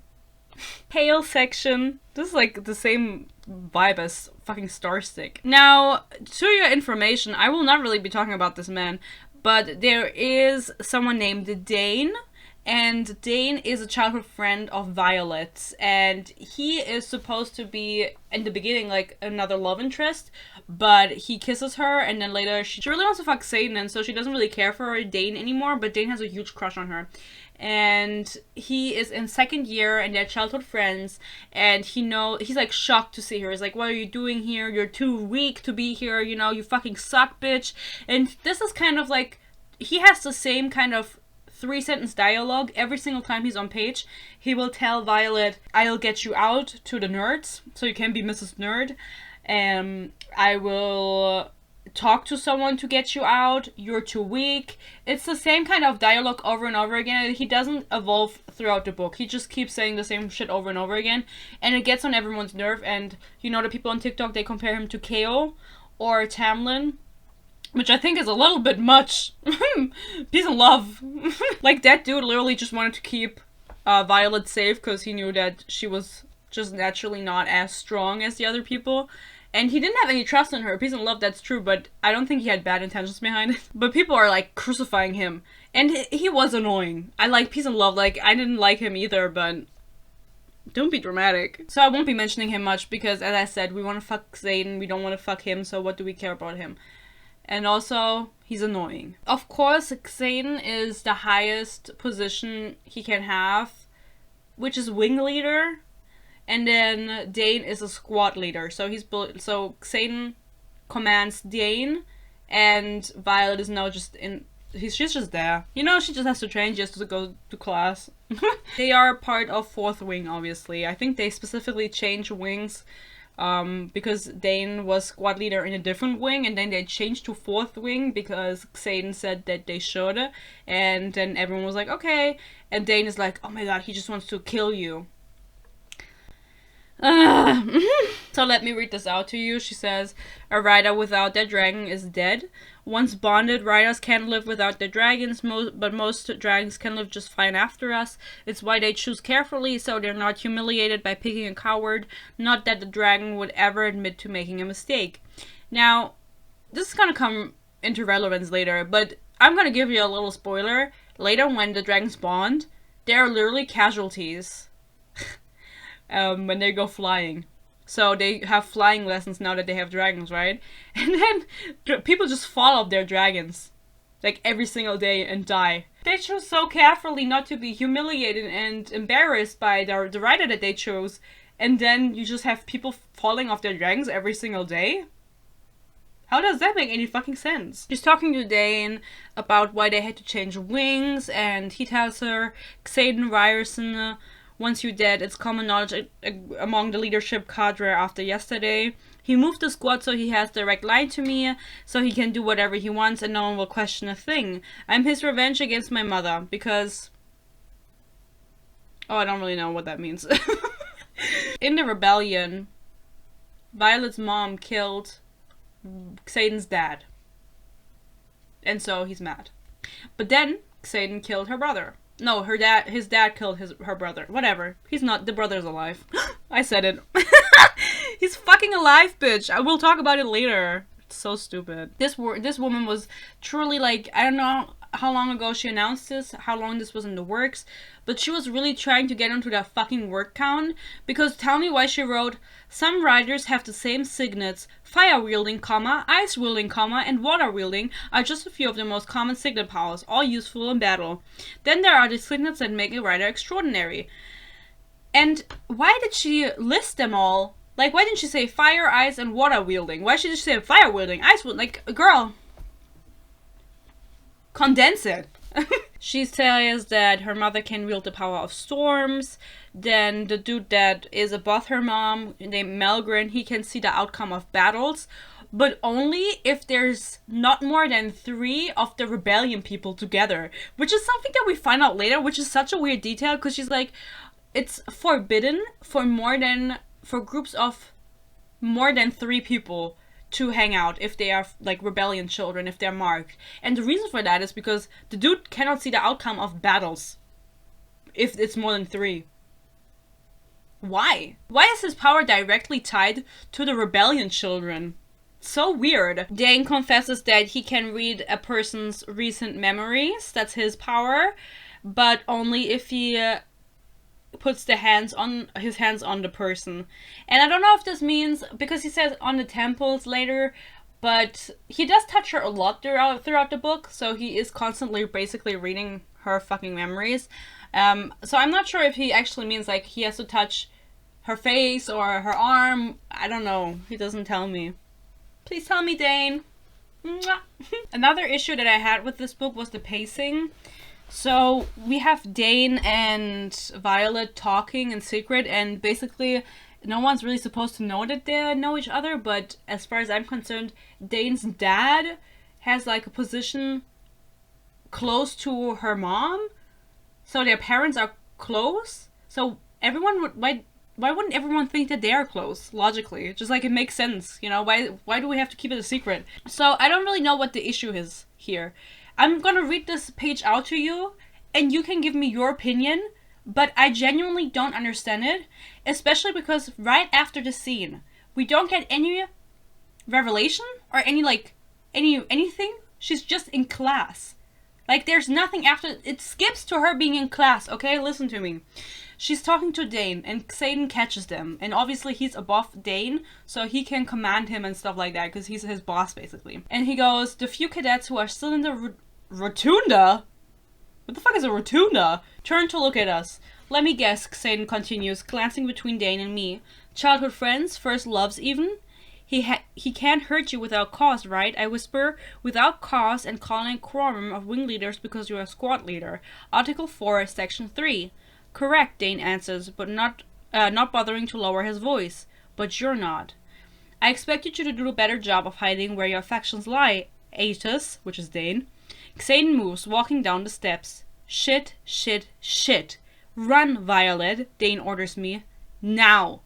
Hail Section. This is like the same vibe as fucking Star Stick. Now, to your information, I will not really be talking about this man, but there is someone named Dane, and Dane is a childhood friend of Violet's, and he is supposed to be, in the beginning, like another love interest, but he kisses her, and then later she really wants to fuck Satan, and so she doesn't really care for Dane anymore, but Dane has a huge crush on her. And he is in 2nd year, and they're childhood friends, and he's like shocked to see her. He's like, what are you doing here? You're too weak to be here, you know, you fucking suck, bitch. And this is kind of like, he has the same kind of 3-sentence dialogue every single time he's on page. He will tell Violet, I'll get you out to the nerds, so you can be Mrs. Nerd. I will talk to someone to get you out. You're too weak. It's the same kind of dialogue over and over again. He doesn't evolve throughout the book. He just keeps saying the same shit over and over again. And it gets on everyone's nerve. And you know, the people on TikTok, they compare him to Ko or Tamlin, which I think is a little bit much. Peace and love. Like, that dude literally just wanted to keep Violet safe because he knew that she was just naturally not as strong as the other people. And he didn't have any trust in her. Peace and love, that's true, but I don't think he had bad intentions behind it. But people are, like, crucifying him. And he was annoying. I like Peace and love. Like, I didn't like him either, but don't be dramatic. So I won't be mentioning him much because, as I said, we want to fuck Xaden. We don't want to fuck him, so what do we care about him? And also, he's annoying. Of course, Xaden is the highest position he can have, which is wing leader. And then Dane is a squad leader. So Xaden commands Dane, and Violet is now just she's just there. You know, she just has to train just to go to class. They are part of 4th wing, obviously. I think they specifically change wings because Dane was squad leader in a different wing, and then they changed to 4th wing because Xaden said that they should. And then everyone was like, okay. And Dane is like, oh my god, he just wants to kill you. So let me read this out to you. She says, a rider without their dragon is dead. Once bonded, riders can't live without their dragons, but most dragons can live just fine after us. It's why they choose carefully, so they're not humiliated by picking a coward. Not that the dragon would ever admit to making a mistake. Now, this is gonna come into relevance later, but I'm gonna give you a little spoiler. Later, when the dragons bond, they're literally casualties. When they go flying. So they have flying lessons now that they have dragons, right? And then people just fall off their dragons, like, every single day and die. They chose so carefully not to be humiliated and embarrassed by the rider that they chose, and then you just have people falling off their dragons every single day? How does that make any fucking sense? She's talking to Dane about why they had to change wings, and he tells her, Xaden Ryerson, once you're dead, it's common knowledge among the leadership cadre after yesterday. He moved the squad so he has direct line to me, so he can do whatever he wants and no one will question a thing. I'm his revenge against my mother, because... oh, I don't really know what that means. In the rebellion, Violet's mom killed Xaden's dad. And so he's mad. But then, Xaden killed her brother. No, his dad killed her brother. Whatever. He's not, the brother's alive. I said it. He's fucking alive, bitch. I will talk about it later. It's so stupid. This woman was truly, like, I don't know how long ago she announced this, how long this was in the works, but she was really trying to get into that fucking word count, because tell me why she wrote, some riders have the same signets, fire wielding, ice wielding, and water wielding are just a few of the most common signet powers, all useful in battle. Then there are the signets that make a rider extraordinary. And why did she list them all? Like, why didn't she say fire, ice, and water wielding? Why should she say fire wielding, ice wielding? Like, girl, condense it. She says that her mother can wield the power of storms. Then the dude that is above her mom, named Melgren, he can see the outcome of battles, but only if there's not more than 3 of the rebellion people together, which is something that we find out later, which is such a weird detail, because she's like, it's forbidden for groups of more than 3 people to hang out if they are, like, rebellion children, if they're marked. And the reason for that is because the dude cannot see the outcome of battles if it's more than 3. Why? Why is his power directly tied to the rebellion children? So weird. Dane confesses that he can read a person's recent memories. That's his power. But only if he puts his hands on the person. And I don't know if this means, because he says on the temples later, but he does touch her a lot throughout the book, so he is constantly basically reading her fucking memories. So I'm not sure if he actually means, like, he has to touch her face or her arm. I don't know. He doesn't tell me. Please tell me, Dane. Another issue that I had with this book was the pacing. So we have Dane and Violet talking in secret, and basically no one's really supposed to know that they know each other, but as far as I'm concerned, Dane's dad has like a position close to her mom, so their parents are close. So everyone would, why wouldn't everyone think that they are close, logically? Just like, it makes sense, you know? Why do we have to keep it a secret? So I don't really know what the issue is here. I'm gonna read this page out to you, and you can give me your opinion, but I genuinely don't understand it, especially because right after the scene, we don't get any revelation or any, like, anything. She's just in class. Like, there's nothing after. It skips to her being in class, okay? Listen to me. She's talking to Dane, and Xaden catches them. And obviously he's above Dane, so he can command him and stuff like that, because he's his boss, basically. And he goes, the few cadets who are still in the rotunda? What the fuck is a rotunda? Turn to look at us. Let me guess, Xaden continues, glancing between Dane and me. Childhood friends? First loves, even? He can't hurt you without cause, right? I whisper, without cause, and calling a quorum of wing leaders because you're a squad leader. Article 4, Section 3. Correct, Dane answers, but not bothering to lower his voice. But you're not. I expected you to do a better job of hiding where your affections lie, Atus, which is Dane. Xaden moves, walking down the steps. Shit, shit, shit. Run, Violet, Dane orders me. Now.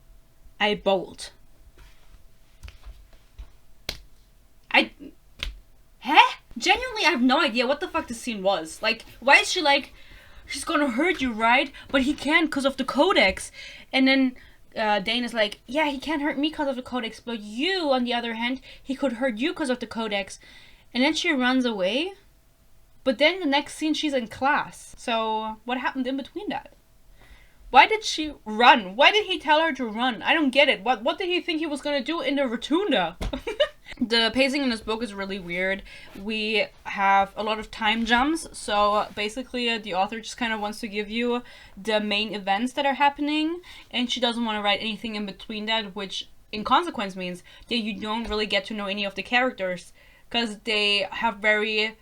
I bolt. Genuinely, I have no idea what the fuck this scene was. Like, why is she like, she's gonna hurt you, right? But he can't because of the codex. And then Dane is like, yeah, he can't hurt me because of the codex, but you, on the other hand, he could hurt you because of the codex. And then she runs away. But then the next scene, she's in class. So what happened in between that? Why did she run? Why did he tell her to run? I don't get it. What did he think he was gonna do in the rotunda? The pacing in this book is really weird. We have a lot of time jumps, so basically the author just kind of wants to give you the main events that are happening, and she doesn't want to write anything in between that, which in consequence means that you don't really get to know any of the characters, because they have very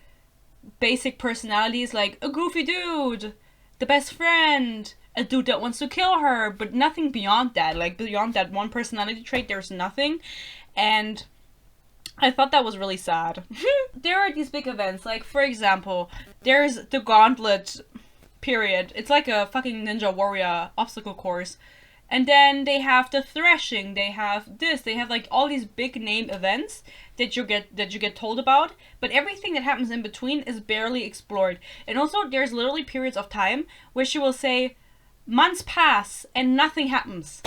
basic personalities, like a goofy dude, the best friend, a dude that wants to kill her, but nothing beyond that. Like, beyond that one personality trait, there's nothing. And I thought that was really sad. There are these big events, like, for example, there's the Gauntlet period. It's like a fucking Ninja Warrior obstacle course. And then they have the Threshing, they have this, they have like all these big name events that you get told about, but everything that happens in between is barely explored. And also there's literally periods of time where she will say, months pass and nothing happens.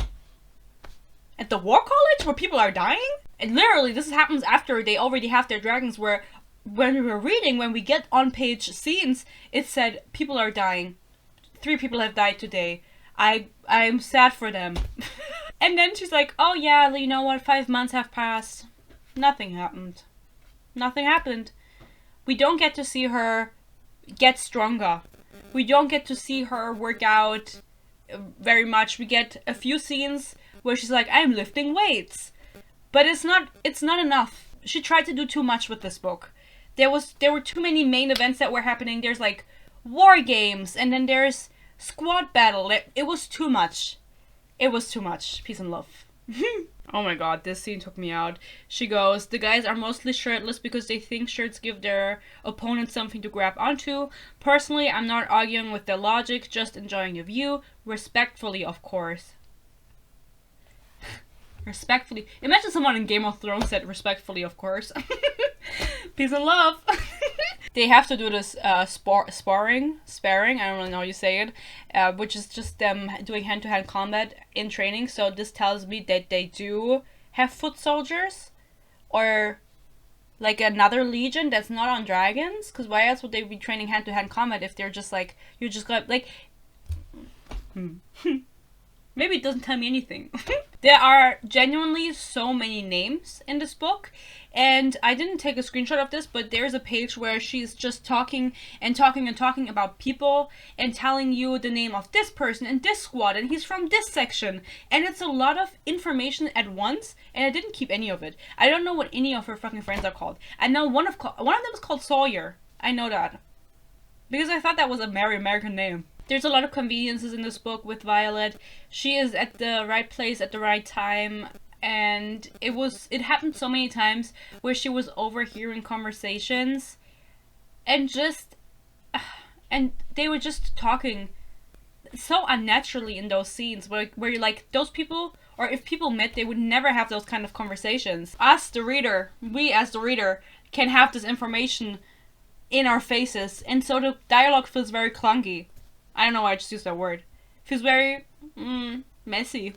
At the War College where people are dying? And literally this happens after they already have their dragons, where when we were reading, when we get on page scenes, it said people are dying. 3 people have died today. I'm sad for them. And then she's like, oh yeah, you know what, 5 months have passed. Nothing happened. Nothing happened. We don't get to see her get stronger. We don't get to see her work out very much. We get a few scenes where she's like, I'm lifting weights. But it's not enough. She tried to do too much with this book. There were too many main events that were happening. There's like war games, and then there's squad battle. It was too much. It was too much. Peace and love. Oh my god, this scene took me out. She goes, the guys are mostly shirtless because they think shirts give their opponent something to grab onto. Personally, I'm not arguing with their logic, just enjoying the view. Respectfully, of course. Respectfully. Imagine someone in Game of Thrones said respectfully, of course. Peace and love. They have to do this sparring, I don't really know how you say it, which is just them doing hand-to-hand combat in training. So this tells me that they do have foot soldiers, or like another legion that's not on dragons, because why else would they be training hand-to-hand combat if they're just like, you're just gonna, like, maybe it doesn't tell me anything. There are genuinely so many names in this book, and I didn't take a screenshot of this, but there's a page where she's just talking and talking and talking about people and telling you the name of this person and this squad, and he's from this section, and it's a lot of information at once, and I didn't keep any of it. I don't know what any of her fucking friends are called. I know one of them is called Sawyer. I know that because I thought that was a very American name. There's a lot of conveniences in this book with Violet. She is at the right place at the right time, and it happened so many times where she was overhearing conversations and they were just talking so unnaturally in those scenes where you're like, those people, or if people met, they would never have those kind of conversations. We as the reader can have this information in our faces, and so the dialogue feels very clunky. I don't know why I just used that word. Feels very messy.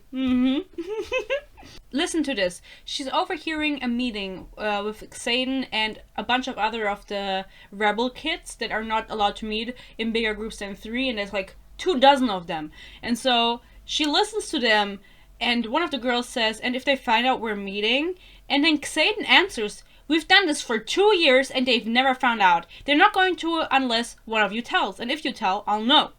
Listen to this. She's overhearing a meeting with Xaden and a bunch of other of the rebel kids that are not allowed to meet in bigger groups than 3, and there's like 24 of them. And so she listens to them, and one of the girls says, and if they find out we're meeting, and then Xaden answers, we've done this for 2 years and they've never found out. They're not going to unless one of you tells, and if you tell, I'll know.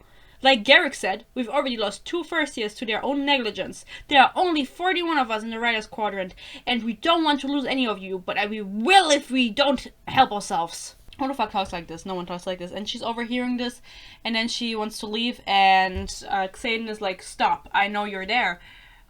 Like Garrick said, we've already lost 2 first years to their own negligence. There are only 41 of us in the Writers' Quadrant, and we don't want to lose any of you, but we will if we don't help ourselves. Who the fuck talks like this? No one talks like this. And she's overhearing this, and then she wants to leave, and Xaden is like, stop, I know you're there.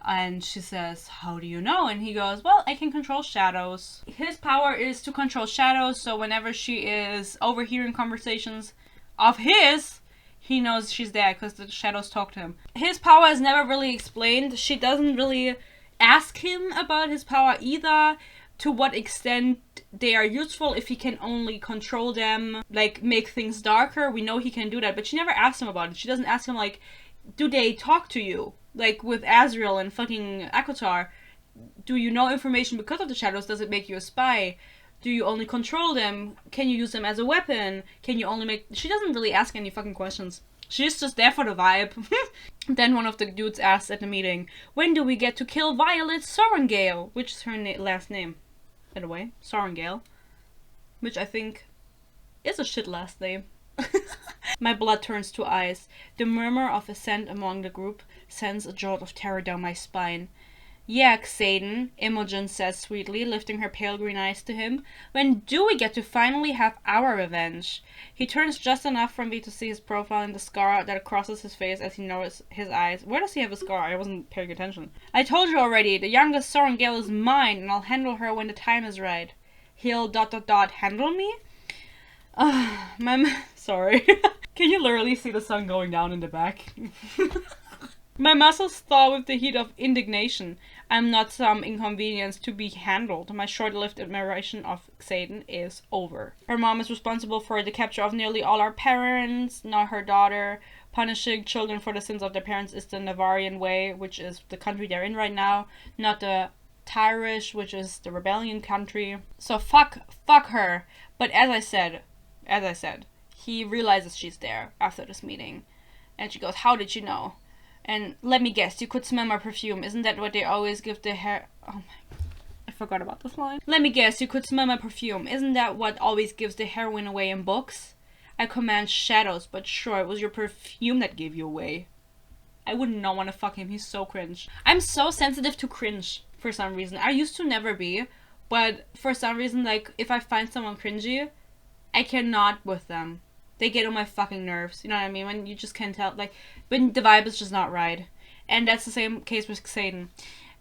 And she says, how do you know? And he goes, well, I can control shadows. His power is to control shadows, so whenever she is overhearing conversations of his, he knows she's there because the shadows talk to him. His power is never really explained. She doesn't really ask him about his power either, to what extent they are useful, if he can only control them, like make things darker. We know he can do that, but she never asks him about it. She doesn't ask him like, do they talk to you? Like with Azrael and fucking Akotar, do you know information because of the shadows? Does it make you a spy? Do you only control them? Can you use them as a weapon? Can you only make... She doesn't really ask any fucking questions. She's just there for the vibe. Then one of the dudes asks at the meeting, when do we get to kill Violet Sorengale? Which is her last name, by the way. Sorengale. Which I think is a shit last name. My blood turns to ice. The murmur of assent among the group sends a jolt of terror down my spine. Yeah, Xaden, Imogen says sweetly, lifting her pale green eyes to him. When do we get to finally have our revenge? He turns just enough for me to see his profile and the scar that crosses his face as he knows his eyes. Where does he have a scar? I wasn't paying attention. I told you already, the youngest Sorengale is mine, and I'll handle her when the time is right. He'll ... handle me? Sorry. Can you literally see the sun going down in the back? My muscles thaw with the heat of indignation. I'm not some inconvenience to be handled. My short-lived admiration of Xaden is over. Her mom is responsible for the capture of nearly all our parents, not her daughter. Punishing children for the sins of their parents is the Navarian way, which is the country they're in right now, not the Tyrish, which is the rebellion country. So fuck her. But as I said, he realizes she's there after this meeting. And she goes, how did you know? And let me guess, you could smell my perfume. Isn't that what they always give the hair... Oh my... I forgot about this line. Let me guess, you could smell my perfume. Isn't that what always gives the heroine away in books? I command shadows, but sure, it was your perfume that gave you away. I would not want to fuck him. He's so cringe. I'm so sensitive to cringe for some reason. I used to never be, but for some reason, like, if I find someone cringy, I cannot with them. They get on my fucking nerves. You know what I mean? When you just can't tell, like, when the vibe is just not right. And that's the same case with Xaden.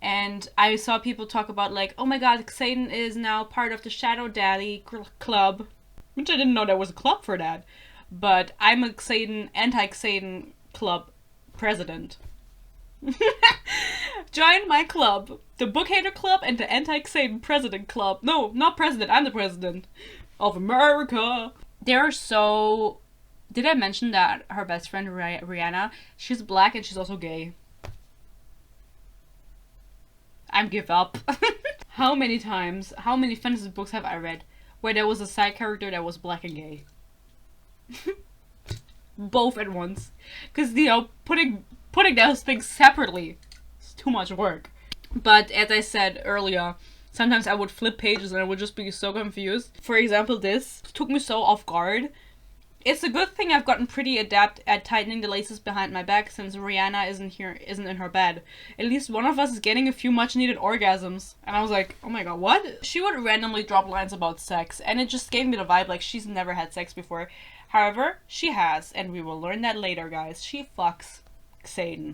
And I saw people talk about, like, oh my god, Xaden is now part of the Shadow Daddy Club. Which I didn't know there was a club for that. But I'm a anti-Xaden club president. Join my club. The Book Hater Club and the Anti-Xaden President Club. No, not president. I'm the president of America. They're so... Did I mention that her best friend, Rihanna, she's black and she's also gay? I give up. How many fantasy books have I read where there was a side character that was black and gay? Both at once. Because, you know, putting those things separately is too much work. But as I said earlier, sometimes I would flip pages and I would just be so confused. For example, this took me so off guard. It's a good thing I've gotten pretty adept at tightening the laces behind my back since Rihanna isn't in her bed. At least one of us is getting a few much needed orgasms. And I was like, oh my god, what? She would randomly drop lines about sex, and it just gave me the vibe like she's never had sex before. However, she has, and we will learn that later, guys. She fucks Xaden.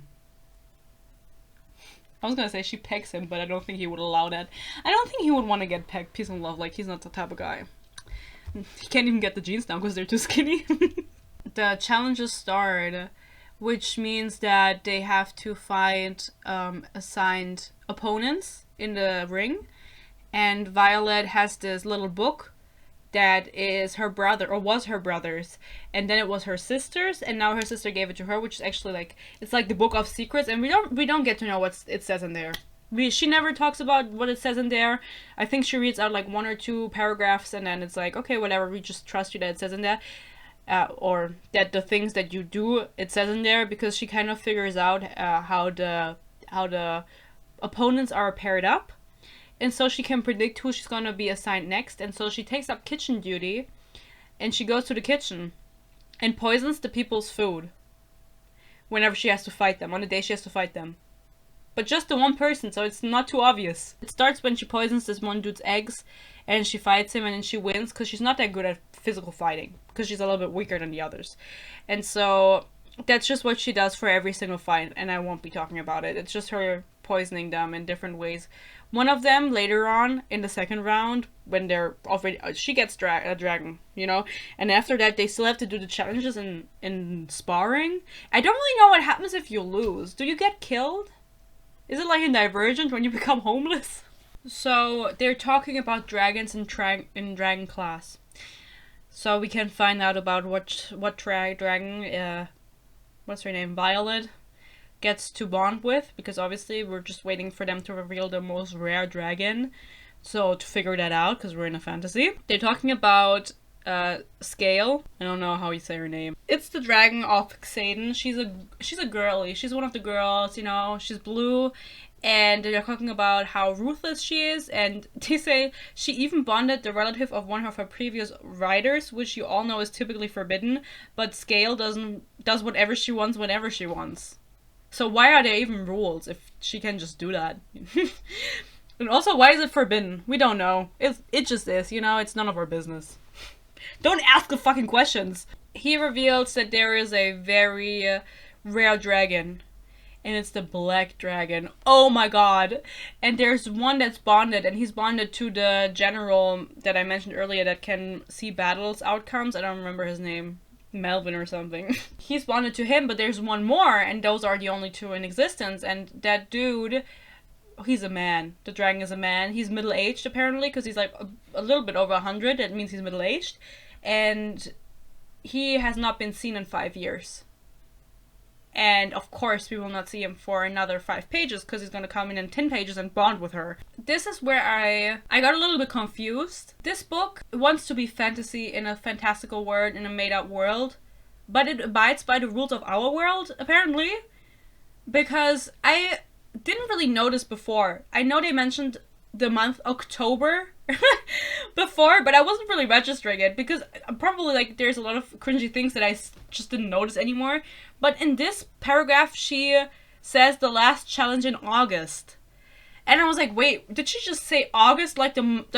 I was gonna say she pegs him, but I don't think he would allow that. I don't think he would want to get pegged. Peace and love, like, he's not the type of guy. He can't even get the jeans down because they're too skinny. The challenges start, which means that they have to fight assigned opponents in the ring. And Violet has this little book that is her brother, or was her brother's, and then it was her sister's, and now her sister gave it to her, which is actually like, it's like the book of secrets, and we don't get to know what it says in there. She never talks about what it says in there. I think she reads out like 1 or 2 paragraphs, and then it's like, okay, whatever, we just trust you that it says in there. Or that the things that you do, it says in there, because she kind of figures out how the opponents are paired up. And so she can predict who she's going to be assigned next. And so she takes up kitchen duty, and she goes to the kitchen and poisons the people's food whenever she has to fight them, on the day she has to fight them. But just the one person, so it's not too obvious. It starts when she poisons this one dude's eggs, and she fights him, and then she wins, because she's not that good at physical fighting, because she's a little bit weaker than the others. And so that's just what she does for every single fight, and I won't be talking about it. It's just her poisoning them in different ways. One of them, later on, in the second round, when they're already... she gets a dragon, you know? And after that, they still have to do the challenges in sparring. I don't really know what happens if you lose. Do you get killed? Is it like in Divergent when you become homeless? So, they're talking about dragons in Dragon class. So we can find out about what dragon, what's her name, Violet, gets to bond with, because obviously we're just waiting for them to reveal the most rare dragon. So to figure that out, because we're in a fantasy. They're talking about Scale. I don't know how you say her name. It's the dragon of Xaden. She's a girly. She's one of the girls, you know. She's blue, and they're talking about how ruthless she is, and they say she even bonded the relative of one of her previous riders, which you all know is typically forbidden, but Scale does whatever she wants whenever she wants. So why are there even rules if she can just do that? And also, why is it forbidden? We don't know. It just is, you know, it's none of our business. Don't ask the fucking questions. He reveals that there is a very rare dragon, and it's the black dragon. Oh my god. And there's one that's bonded, and he's bonded to the general that I mentioned earlier that can see battles outcomes. I don't remember his name. Melvin or something. He's bonded to him, but there's one more, and those are the only 2 in existence. And that dude, he's a man. The dragon is a man. He's middle-aged, apparently, because he's like a little bit over 100. That means he's middle-aged. And he has not been seen in 5 years. And of course we will not see him for another 5 pages, because he's going to come in 10 pages and bond with her. This is where I got a little bit confused. This book wants to be fantasy in a fantastical world, in a made-up world, but it abides by the rules of our world, apparently, because I didn't really notice before. I know they mentioned the month October before, but I wasn't really registering it, because probably like there's a lot of cringy things that I just didn't notice anymore. But in this paragraph, she says the last challenge in August. And I was like, wait, did she just say August? Like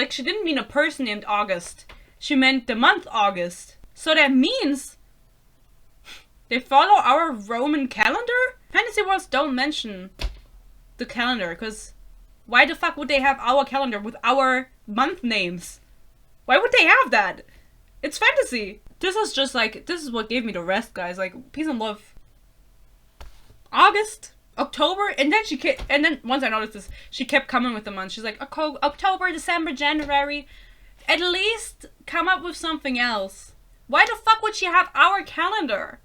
she didn't mean a person named August. She meant the month August. So that means they follow our Roman calendar? Fantasy worlds don't mention the calendar, because why the fuck would they have our calendar with our month names? Why would they have that? It's fantasy. This is just like, this is what gave me the rest, guys. Like, peace and love. August, October, and then once I noticed this, she kept coming with the months. She's like, October, December, January. At least come up with something else. Why the fuck would she have our calendar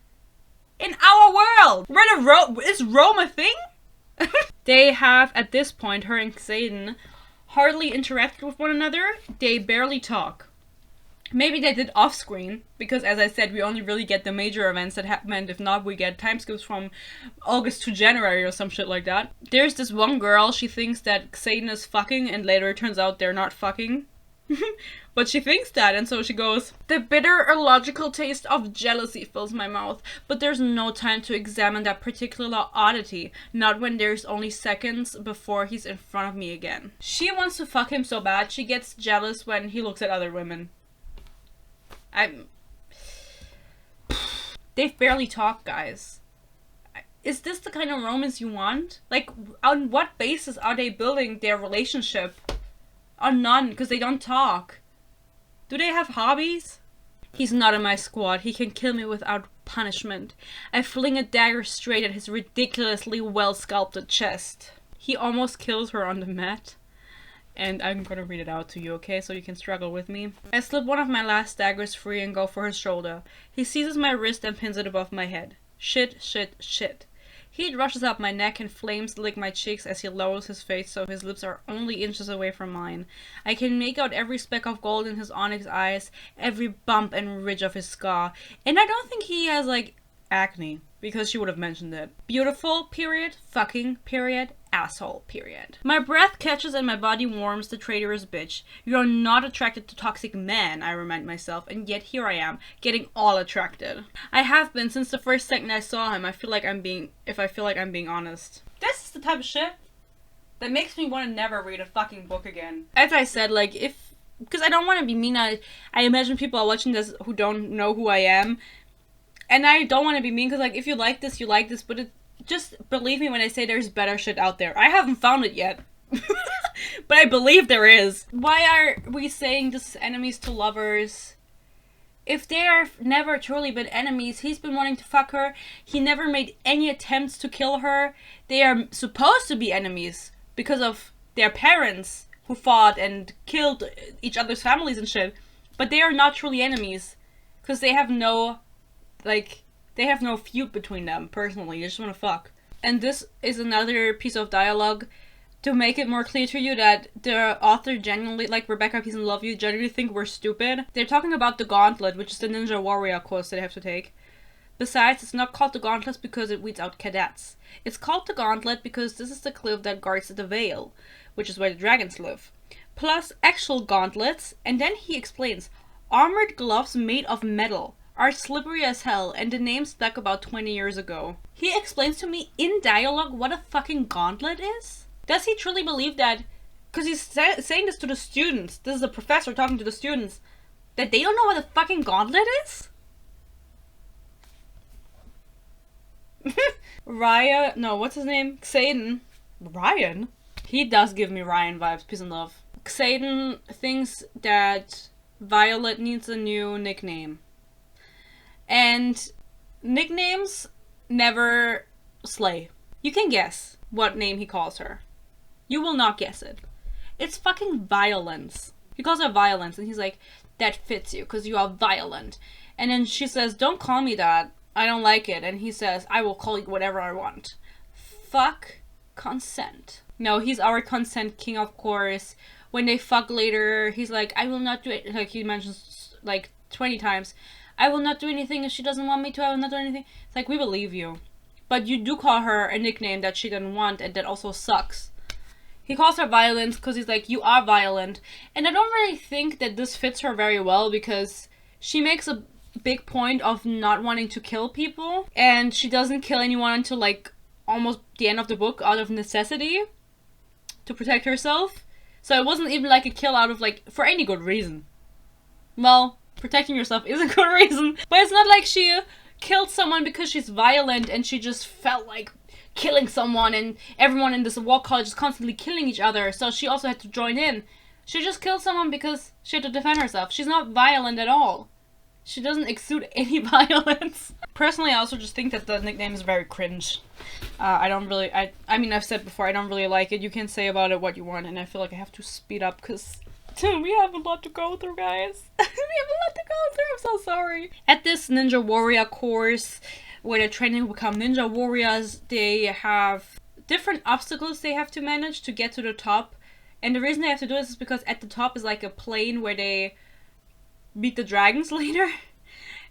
in our world? Is Rome a thing? They have, at this point, her and Xaden hardly interacted with one another. They barely talk. Maybe they did off-screen, because as I said, we only really get the major events that happened. If not, we get time skips from August to January or some shit like that. There's this one girl, she thinks that Xaden is fucking, and later it turns out they're not fucking. But she thinks that, and so she goes, "The bitter, illogical taste of jealousy fills my mouth, but there's no time to examine that particular oddity, not when there's only seconds before he's in front of me again." She wants to fuck him so bad, she gets jealous when he looks at other women. They've barely talked, guys. Is this the kind of romance you want? Like, on what basis are they building their relationship? On none, because they don't talk. Do they have hobbies? "He's not in my squad. He can kill me without punishment." I fling a dagger straight at his ridiculously well-sculpted chest. He almost kills her on the mat. And I'm gonna read it out to you, okay? So you can struggle with me. I slip one of my last daggers free and go for his shoulder. He seizes my wrist and pins it above my head. Shit, shit, shit. Heat rushes up my neck and flames lick my cheeks as he lowers his face so his lips are only inches away from mine. I can make out every speck of gold in his onyx eyes, every bump and ridge of his scar. And I don't think he has, like, acne, because she would have mentioned it. Beautiful, period. Fucking, period. Asshole, period. My breath catches and my body warms the traitorous bitch. You're not attracted to toxic men, I remind myself, and yet here I am, getting all attracted. I have been since the first second I saw him. I feel like I'm being honest. This is the type of shit that makes me want to never read a fucking book again. As I said, like, because I don't want to be mean, I imagine people are watching this who don't know who I am. And I don't want to be mean, because, like, if you like this, you like this, but just believe me when I say there's better shit out there. I haven't found it yet. But I believe there is. Why are we saying this is enemies to lovers? If they are never truly been enemies, he's been wanting to fuck her. He never made any attempts to kill her. They are supposed to be enemies because of their parents who fought and killed each other's families and shit. But they are not truly enemies because they have no feud between them, personally. They just want to fuck. And this is another piece of dialogue to make it more clear to you that the author genuinely, like Rebecca, Peace and Love You, genuinely think we're stupid. They're talking about the Gauntlet, which is the Ninja Warrior course they have to take. Besides, it's not called the Gauntlet because it weeds out cadets. It's called the Gauntlet because this is the cliff that guards the Vale, which is where the dragons live. Plus actual gauntlets, and then he explains, armored gloves made of metal are slippery as hell, and the name stuck about 20 years ago. He explains to me in dialogue what a fucking gauntlet is? Does he truly believe that, because he's saying this to the students, this is a professor talking to the students, that they don't know what a fucking gauntlet is? What's his name? Xaden. Ryan? He does give me Ryan vibes, peace and love. Xaden thinks that Violet needs a new nickname. And nicknames never slay. You can guess what name he calls her. You will not guess it. It's fucking Violence. He calls her Violence, and he's like, that fits you, because you are violent. And then she says, don't call me that. I don't like it. And he says, I will call you whatever I want. Fuck consent. No, he's our consent king, of course. When they fuck later, he's like, I will not do it. Like, he mentions, like, 20 times. I will not do anything if she doesn't want me to. I will not do anything. It's like, we believe you. But you do call her a nickname that she didn't want, and that also sucks. He calls her Violence because he's like, you are violent. And I don't really think that this fits her very well, because she makes a big point of not wanting to kill people. And she doesn't kill anyone until, like, almost the end of the book out of necessity to protect herself. So it wasn't even like a kill out of, like, for any good reason. Well, protecting yourself is a good reason. But it's not like she killed someone because she's violent and she just felt like killing someone and everyone in this war college is constantly killing each other, so she also had to join in. She just killed someone because she had to defend herself. She's not violent at all. She doesn't exude any violence. Personally, I also just think that the nickname is very cringe. I mean, I've said before, I don't really like it. You can say about it what you want, and I feel like I have to speed up because we have a lot to go through, guys. We have a lot to go through, I'm so sorry. At this Ninja Warrior course, where they're training to become ninja warriors, they have different obstacles they have to manage to get to the top. And the reason they have to do this is because at the top is like a plane where they beat the dragons later.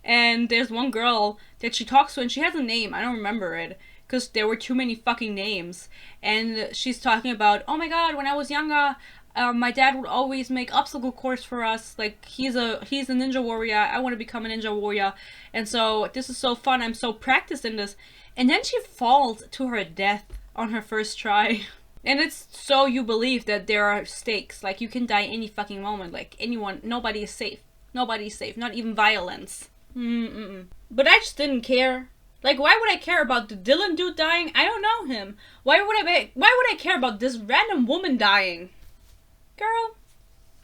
And there's one girl that she talks to and she has a name, I don't remember it, because there were too many fucking names. And she's talking about, oh my god, when I was younger, My dad would always make obstacle course for us. Like, he's a ninja warrior. I want to become a ninja warrior. And so this is so fun. I'm so practiced in this. And then she falls to her death on her first try. And it's so you believe that there are stakes. Like, you can die any fucking moment. Like, anyone, nobody is safe. Nobody's safe. Not even violence. But I just didn't care. Like, why would I care about the Dylan dude dying? I don't know him. Why would I care about this random woman dying? Girl,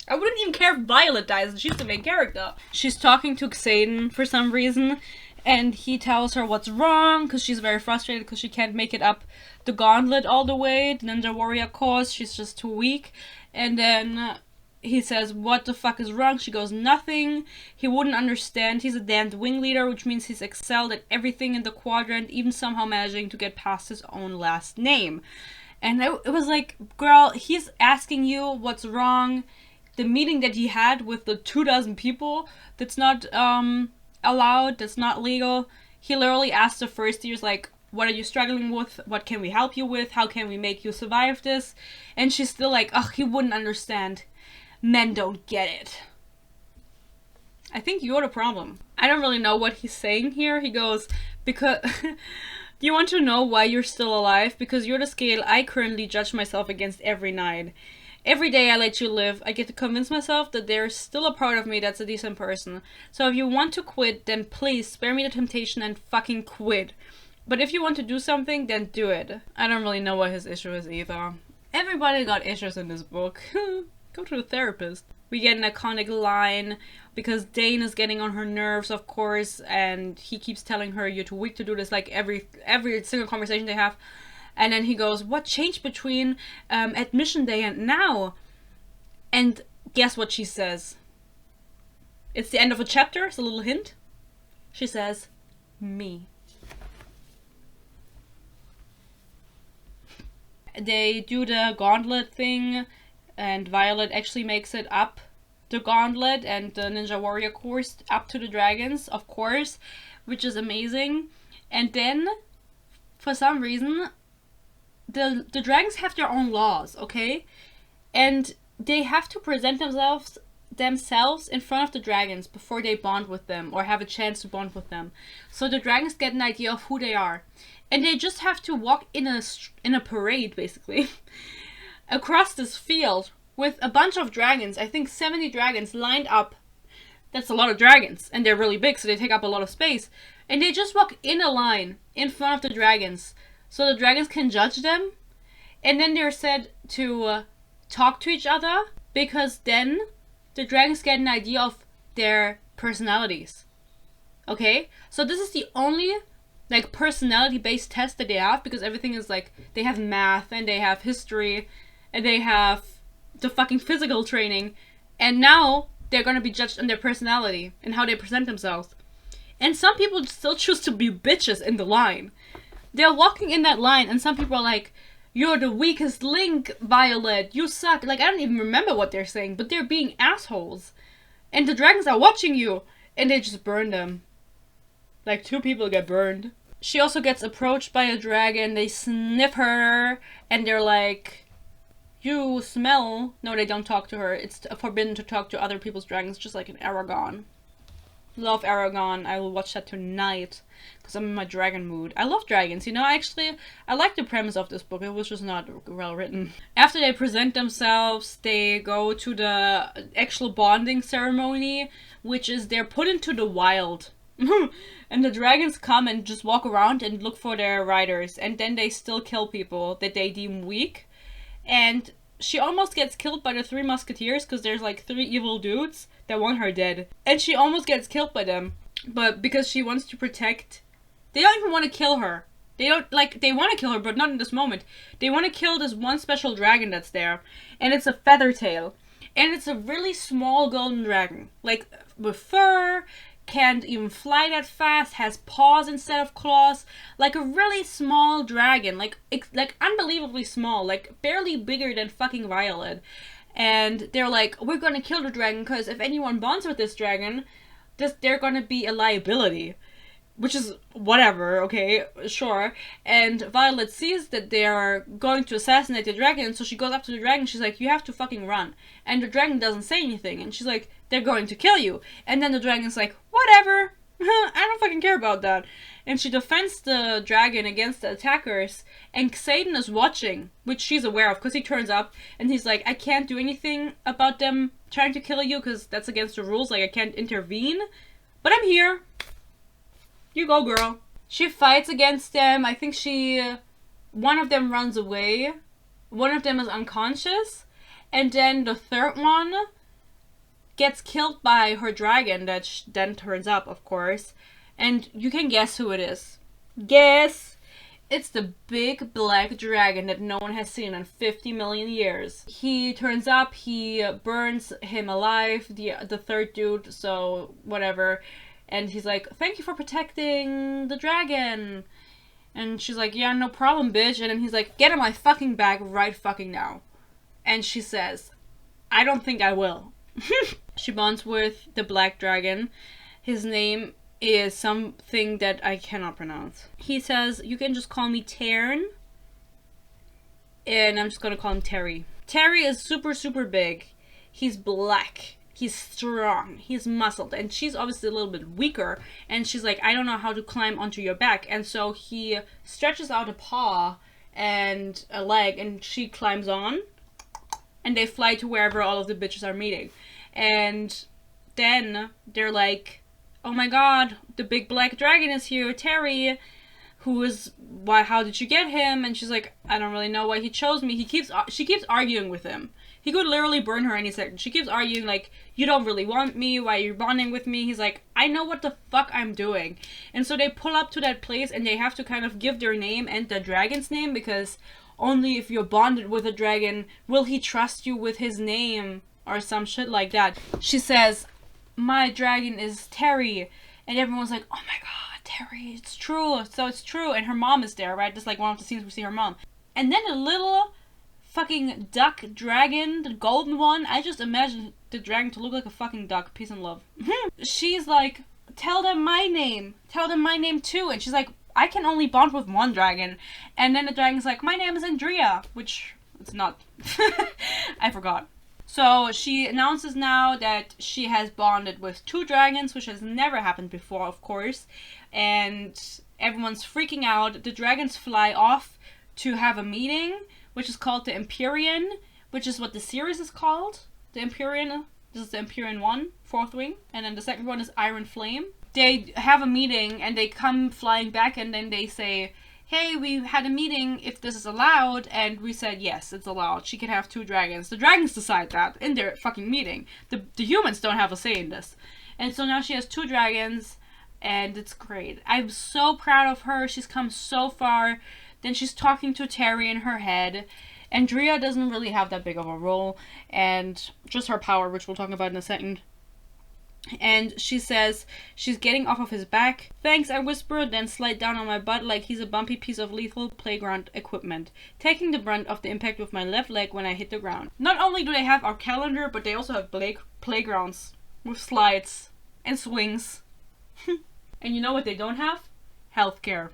I wouldn't even care if Violet dies and she's the main character. She's talking to Xaden for some reason, and he tells her what's wrong because she's very frustrated because she can't make it up the gauntlet all the way, the Ninja Warrior course. She's just too weak. And then he says, what the fuck is wrong? She goes, nothing. He wouldn't understand. He's a damned wing leader, which means he's excelled at everything in the quadrant, even somehow managing to get past his own last name. And it was like, girl, he's asking you what's wrong. The meeting that he had with the 24 people, that's not allowed, that's not legal. He literally asked the first years, like, what are you struggling with? What can we help you with? How can we make you survive this? And she's still like, ugh, he wouldn't understand. Men don't get it. I think you're the problem. I don't really know what he's saying here. He goes, because... Do you want to know why you're still alive? Because you're the scale I currently judge myself against every night. Every day I let you live, I get to convince myself that there's still a part of me that's a decent person. So if you want to quit, then please spare me the temptation and fucking quit. But if you want to do something, then do it. I don't really know what his issue is either. Everybody got issues in this book. Go to the therapist. We get an iconic line because Dane is getting on her nerves, of course, and he keeps telling her, you're too weak to do this, like every single conversation they have. And then he goes, what changed between admission day and now? And guess what she says? It's the end of a chapter, it's a little hint. She says, me. They do the gauntlet thing, and Violet actually makes it up the gauntlet and the Ninja Warrior course up to the dragons, of course, which is amazing. And then, for some reason, the dragons have their own laws, okay? And they have to present themselves in front of the dragons before they bond with them or have a chance to bond with them. So the dragons get an idea of who they are. And they just have to walk in a parade, basically, across this field with a bunch of dragons. I think 70 dragons lined up. That's a lot of dragons. And they're really big, so they take up a lot of space. And they just walk in a line in front of the dragons, so the dragons can judge them. And then they're said to talk to each other, because then the dragons get an idea of their personalities. Okay? So this is the only like personality-based test that they have, because everything is like, they have math, and they have history, and they have the fucking physical training, and now they're gonna be judged on their personality and how they present themselves. And some people still choose to be bitches in the line. They're walking in that line, and some people are like, you're the weakest link, Violet, you suck. Like, I don't even remember what they're saying, but they're being assholes. And the dragons are watching you, and they just burn them. Like, 2 people get burned. She also gets approached by a dragon. They sniff her, and they're like, you smell. No, they don't talk to her. It's forbidden to talk to other people's dragons, just like in Aragon. Love Aragon. I will watch that tonight, because I'm in my dragon mood. I love dragons, you know. I like the premise of this book. It was just not well written. After they present themselves, they go to the actual bonding ceremony, which is they're put into the wild. And the dragons come and just walk around and look for their riders, and then they still kill people that they deem weak. And she almost gets killed by the 3 musketeers, because there's like 3 evil dudes that want her dead. And she almost gets killed by them. But because she wants to protect... They don't even want to kill her. They don't, like, they want to kill her, but not in this moment. They want to kill this one special dragon that's there. And it's a feathertail. And it's a really small golden dragon. Like, with fur, can't even fly that fast, has paws instead of claws. Like a really small dragon. Like unbelievably small. Like, barely bigger than fucking Violet. And they're like, we're gonna kill the dragon, because if anyone bonds with this dragon, they're gonna be a liability. which is whatever, okay, sure. And Violet sees that they are going to assassinate the dragon, so she goes up to the dragon. She's like, you have to fucking run. And the dragon doesn't say anything, and she's like, they're going to kill you. And then the dragon's like, whatever, I don't fucking care about that. And she defends the dragon against the attackers, and Xaden is watching, which she's aware of, because he turns up, and he's like, I can't do anything about them trying to kill you, because that's against the rules, like, I can't intervene, but I'm here. You go, girl. She fights against them. I think one of them runs away. One of them is unconscious. And then the third one gets killed by her dragon that then turns up, of course. And you can guess who it is. Guess! It's the big black dragon that no one has seen in 50 million years. He turns up, he burns him alive, the third dude, so whatever. And he's like, thank you for protecting the dragon. And she's like, yeah, no problem, bitch. And then he's like, get in my fucking bag right fucking now. And she says, I don't think I will. She bonds with the black dragon. His name is something that I cannot pronounce. He says, you can just call me Tern. And I'm just gonna call him Terry. Terry is super, super big. He's black. He's strong, he's muscled, and she's obviously a little bit weaker, and she's like, I don't know how to climb onto your back. And so he stretches out a paw and a leg, and she climbs on, and they fly to wherever all of the bitches are meeting. And then they're like, oh my god, the big black dragon is here, Terry, how did you get him? And she's like, I don't really know why he chose me. She keeps arguing with him. He could literally burn her any second. She keeps arguing, like, you don't really want me, why are you bonding with me? He's like, I know what the fuck I'm doing. And so they pull up to that place, and they have to kind of give their name and the dragon's name, because only if you're bonded with a dragon will he trust you with his name, or some shit like that. She says, my dragon is Terry. And everyone's like, oh my god, Terry, it's true. So it's true. And her mom is there, right? Just like one of the scenes we see her mom. And then a little fucking duck dragon, the golden one. I just imagine the dragon to look like a fucking duck. Peace and love. She's like, tell them my name. Tell them my name too. And she's like, I can only bond with one dragon. And then the dragon's like, my name is Andrea. Which, it's not. I forgot. So she announces now that she has bonded with 2 dragons, which has never happened before, of course. And everyone's freaking out. The dragons fly off to have a meeting, which is called the Empyrean, which is what the series is called. The Empyrean, this is the Empyrean 1, 4th wing, and then the second one is Iron Flame. They have a meeting, and they come flying back, and then they say, hey, we had a meeting if this is allowed, and we said, yes, it's allowed. She can have 2 dragons. The dragons decide that in their fucking meeting. The humans don't have a say in this. And so now she has 2 dragons, and it's great. I'm so proud of her. She's come so far. Then she's talking to Terry in her head. Andrea doesn't really have that big of a role, and just her power, which we'll talk about in a second. And she says she's getting off of his back. Thanks, I whisper, then slide down on my butt like he's a bumpy piece of lethal playground equipment, taking the brunt of the impact with my left leg when I hit the ground. Not only do they have our calendar, but they also have playgrounds with slides and swings. And you know what they don't have? Healthcare.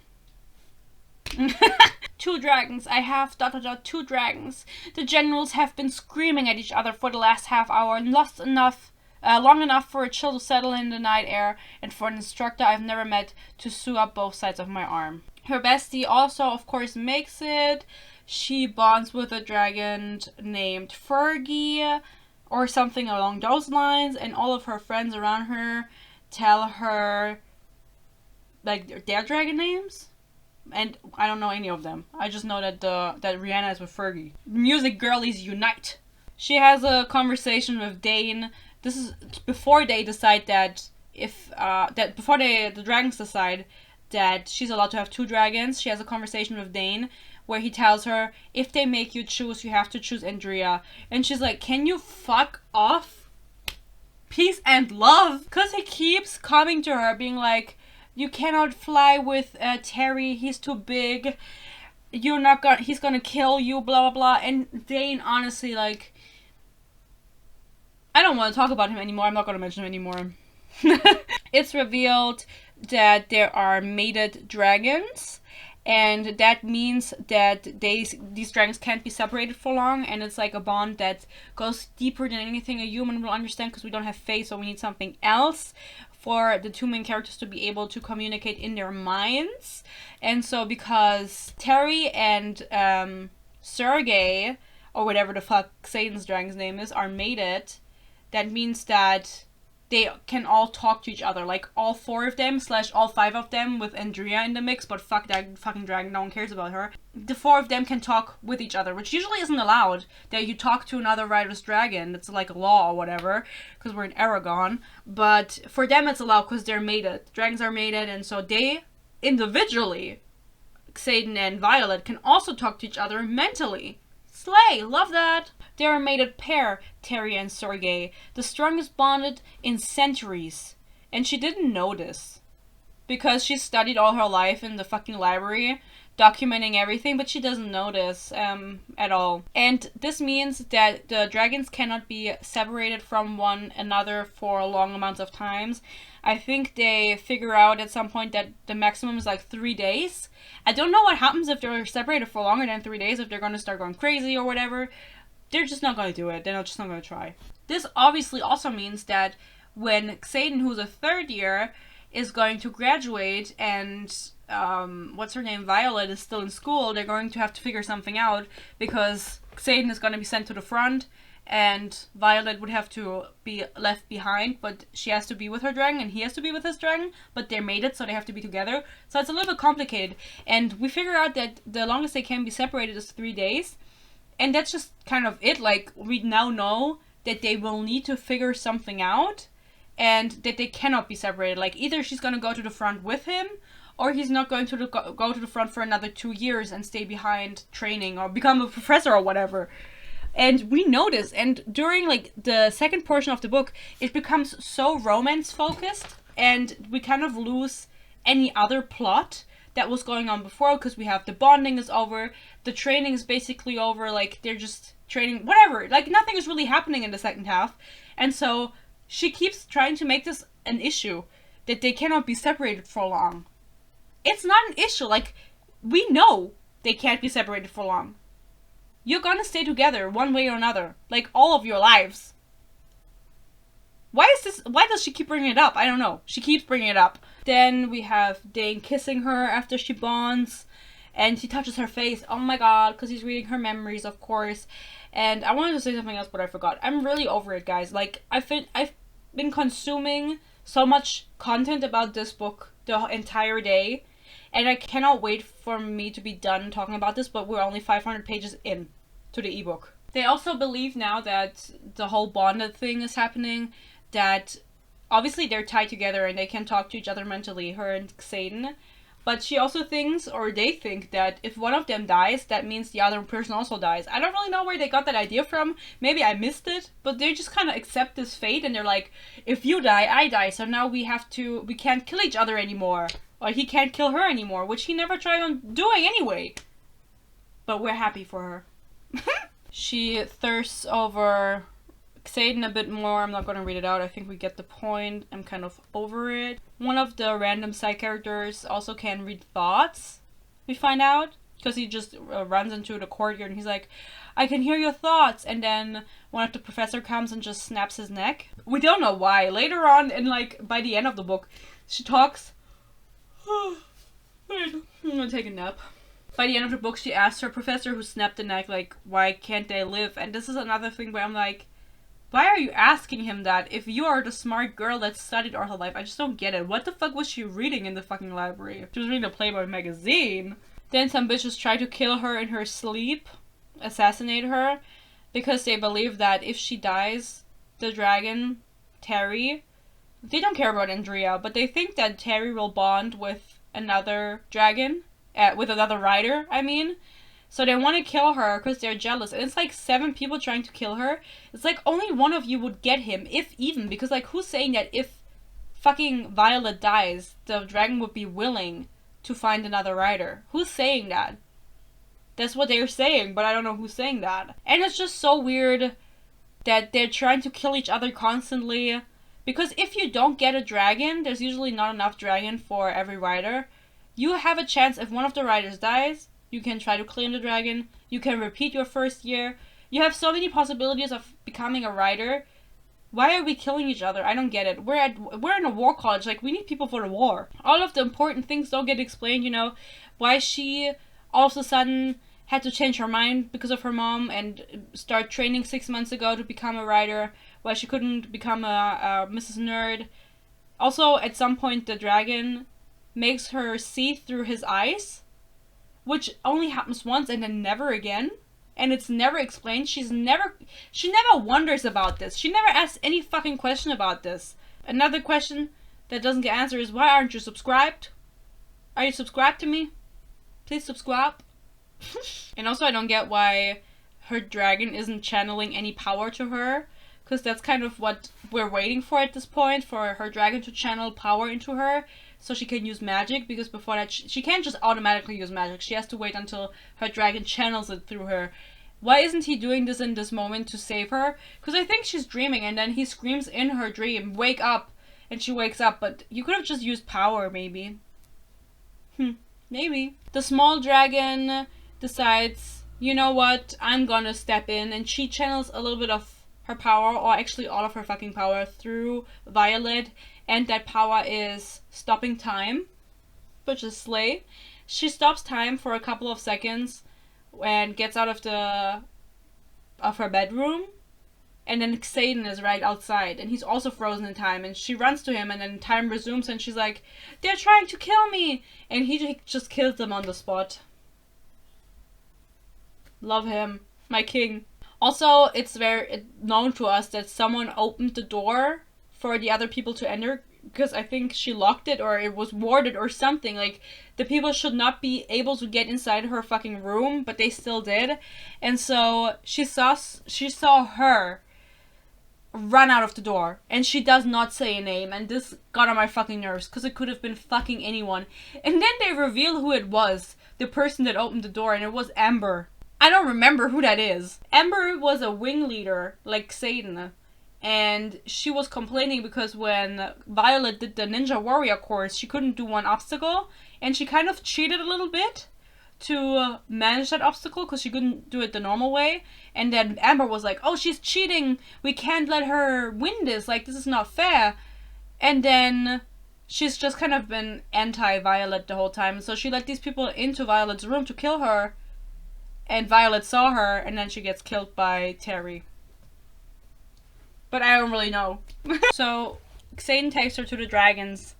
2 dragons. I have ... 2 dragons. The generals have been screaming at each other for the last half hour and long enough for a chill to settle in the night air and for an instructor I've never met to sew up both sides of my arm. Her bestie also, of course, makes it. She bonds with a dragon named Fergie or something along those lines, and all of her friends around her tell her like their dragon names. And I don't know any of them. I just know that that Rihanna is with Fergie. Music girlies unite. She has a conversation with Dane. This is before they decide that before the dragons decide that she's allowed to have 2 dragons. She has a conversation with Dane where he tells her, if they make you choose, you have to choose Andrea. And she's like, can you fuck off? Peace and love. Because he keeps coming to her being like, you cannot fly with Terry, he's too big. He's gonna kill you, blah, blah, blah. And Dane, honestly, like, I don't want to talk about him anymore. I'm not gonna mention him anymore. It's revealed that there are mated dragons, and that means that these dragons can't be separated for long, and it's like a bond that goes deeper than anything a human will understand, because we don't have faith, so we need something else for the two main characters to be able to communicate in their minds. And so because Terry and Sergei, or whatever the fuck Satan's dragon's name is, are mated, that means that they can all talk to each other, like all four of them / all five of them with Andrea in the mix, but fuck that fucking dragon, no one cares about her. The four of them can talk with each other, which usually isn't allowed, that you talk to another rider's dragon. It's like a law or whatever, because we're in Aragon. But for them it's allowed because they're mated. Dragons are mated, and so they individually, Satan and Violet, can also talk to each other mentally. Slay! Love that! They are a mated pair, Terry and Sergei, the strongest bonded in centuries. And she didn't know this, because she studied all her life in the fucking library, documenting everything, but she doesn't know this at all. And this means that the dragons cannot be separated from one another for long amounts of times. I think they figure out at some point that the maximum is like 3 days. I don't know what happens if they're separated for longer than 3 days, if they're going to start going crazy or whatever. They're just not going to do it. They're just not going to try. This obviously also means that when Xaden, who's a third year, is going to graduate, and what's her name, Violet, is still in school, they're going to have to figure something out, because Xaden is going to be sent to the front, and Violet would have to be left behind, but she has to be with her dragon, and he has to be with his dragon, but they're mated, so they have to be together. So it's a little bit complicated, and we figure out that the longest they can be separated is 3 days, and that's just kind of it. Like, we now know that they will need to figure something out, and that they cannot be separated. Like, either she's going to go to the front with him, or he's not going to go to the front for another 2 years and stay behind training or become a professor or whatever. And we know this, and during like the second portion of the book, it becomes so romance focused, and we kind of lose any other plot that was going on before, because we have the bonding is over, the training is basically over, like they're just training, whatever, like nothing is really happening in the second half. And so she keeps trying to make this an issue, that they cannot be separated for long. It's not an issue. Like, we know they can't be separated for long. You're gonna stay together one way or another, like all of your lives. Why does she keep bringing it up? I don't know. She keeps bringing it up. Then we have Dane kissing her after she bonds, and he touches her face. Oh my god, because he's reading her memories, of course. And I wanted to say something else, but I forgot. I'm really over it, guys. Like, I've been consuming so much content about this book the entire day, and I cannot wait for me to be done talking about this, but we're only 500 pages in to the ebook. They also believe now that the whole bonded thing is happening, that obviously they're tied together and they can talk to each other mentally, her and Xaden. But she also thinks, or they think, that if one of them dies, that means the other person also dies. I don't really know where they got that idea from. Maybe I missed it, but they just kind of accept this fate, and they're like, if you die, I die, so now we can't kill each other anymore. Or he can't kill her anymore, which he never tried on doing anyway. But we're happy for her. She thirsts over Xaden a bit more. I'm not going to read it out. I think we get the point. I'm kind of over it. One of the random side characters also can read thoughts, we find out. Because he just runs into the courtyard and he's like, I can hear your thoughts. And then one of the professor comes and just snaps his neck. We don't know why. Later on, and like by the end of the book, she talks. Wait, I'm gonna take a nap. By the end of the book, she asks her professor who snapped the neck, like, why can't they live? And this is another thing where I'm like, why are you asking him that if you are the smart girl that studied all her life? I just don't get it. What the fuck was she reading in the fucking library? She was reading the Playboy magazine. Then some bitches try to kill her in her sleep, assassinate her, because they believe that if she dies, the dragon, Terry, they don't care about Andrea, but they think that Terry will bond with another dragon, with another rider, I mean. So they want to kill her because they're jealous. And it's like 7 people trying to kill her. It's like only one of you would get him, if even. Because like, who's saying that if fucking Violet dies, the dragon would be willing to find another rider? Who's saying that? That's what they're saying, but I don't know who's saying that. And it's just so weird that they're trying to kill each other constantly. Because if you don't get a dragon, there's usually not enough dragon for every rider. You have a chance if one of the riders dies, you can try to claim the dragon. You can repeat your first year. You have so many possibilities of becoming a rider. Why are we killing each other? I don't get it. We're in a war college. Like, we need people for the war. All of the important things don't get explained, you know. Why she all of a sudden had to change her mind because of her mom and start training 6 months ago to become a rider. Why she couldn't become a Mrs. Nerd. Also, at some point, the dragon makes her see through his eyes, which only happens once and then never again. And it's never explained. She never wonders about this. She never asks any fucking question about this. Another question that doesn't get answered is, why aren't you subscribed? Are you subscribed to me? Please subscribe. And also, I don't get why her dragon isn't channeling any power to her. Because that's kind of what we're waiting for at this point. For her dragon to channel power into her. So she can use magic. Because before that, she can't just automatically use magic. She has to wait until her dragon channels it through her. Why isn't he doing this in this moment to save her? Because I think she's dreaming and then he screams in her dream, wake up! And she wakes up, but you could have just used power, maybe. Maybe. The small dragon decides, you know what, I'm gonna step in, and she channels a little bit of her power, or actually all of her fucking power, through Violet, and that power is stopping time, which is slay. She stops time for a couple of seconds, and gets out of her bedroom, and then Xaden is right outside, and he's also frozen in time, and she runs to him, and then time resumes, and she's like, they're trying to kill me, and he just kills them on the spot. Love him. My king. Also, it's very known to us that someone opened the door for the other people to enter, because I think she locked it, or it was warded or something. Like, the people should not be able to get inside her fucking room, but they still did. And so she saw her run out of the door, and she does not say a name, and this got on my fucking nerves, because it could have been fucking anyone. And then they reveal who it was, the person that opened the door, and it was Amber. I don't remember who that is. Amber was a wing leader, like Xaden. And she was complaining because when Violet did the Ninja Warrior course, she couldn't do one obstacle. And she kind of cheated a little bit to manage that obstacle because she couldn't do it the normal way. And then Amber was like, oh, she's cheating. We can't let her win this. Like, this is not fair. And then she's just kind of been anti-Violet the whole time. So she let these people into Violet's room to kill her. And Violet saw her, and then she gets killed by Terry. But I don't really know. So, Xaden takes her to the dragons.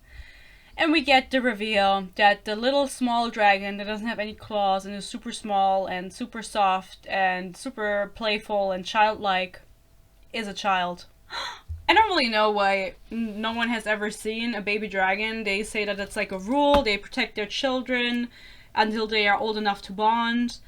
And we get the reveal that the little small dragon that doesn't have any claws and is super small and super soft and super playful and childlike is a child. I don't really know why no one has ever seen a baby dragon. They say that it's like a rule. They protect their children until they are old enough to bond.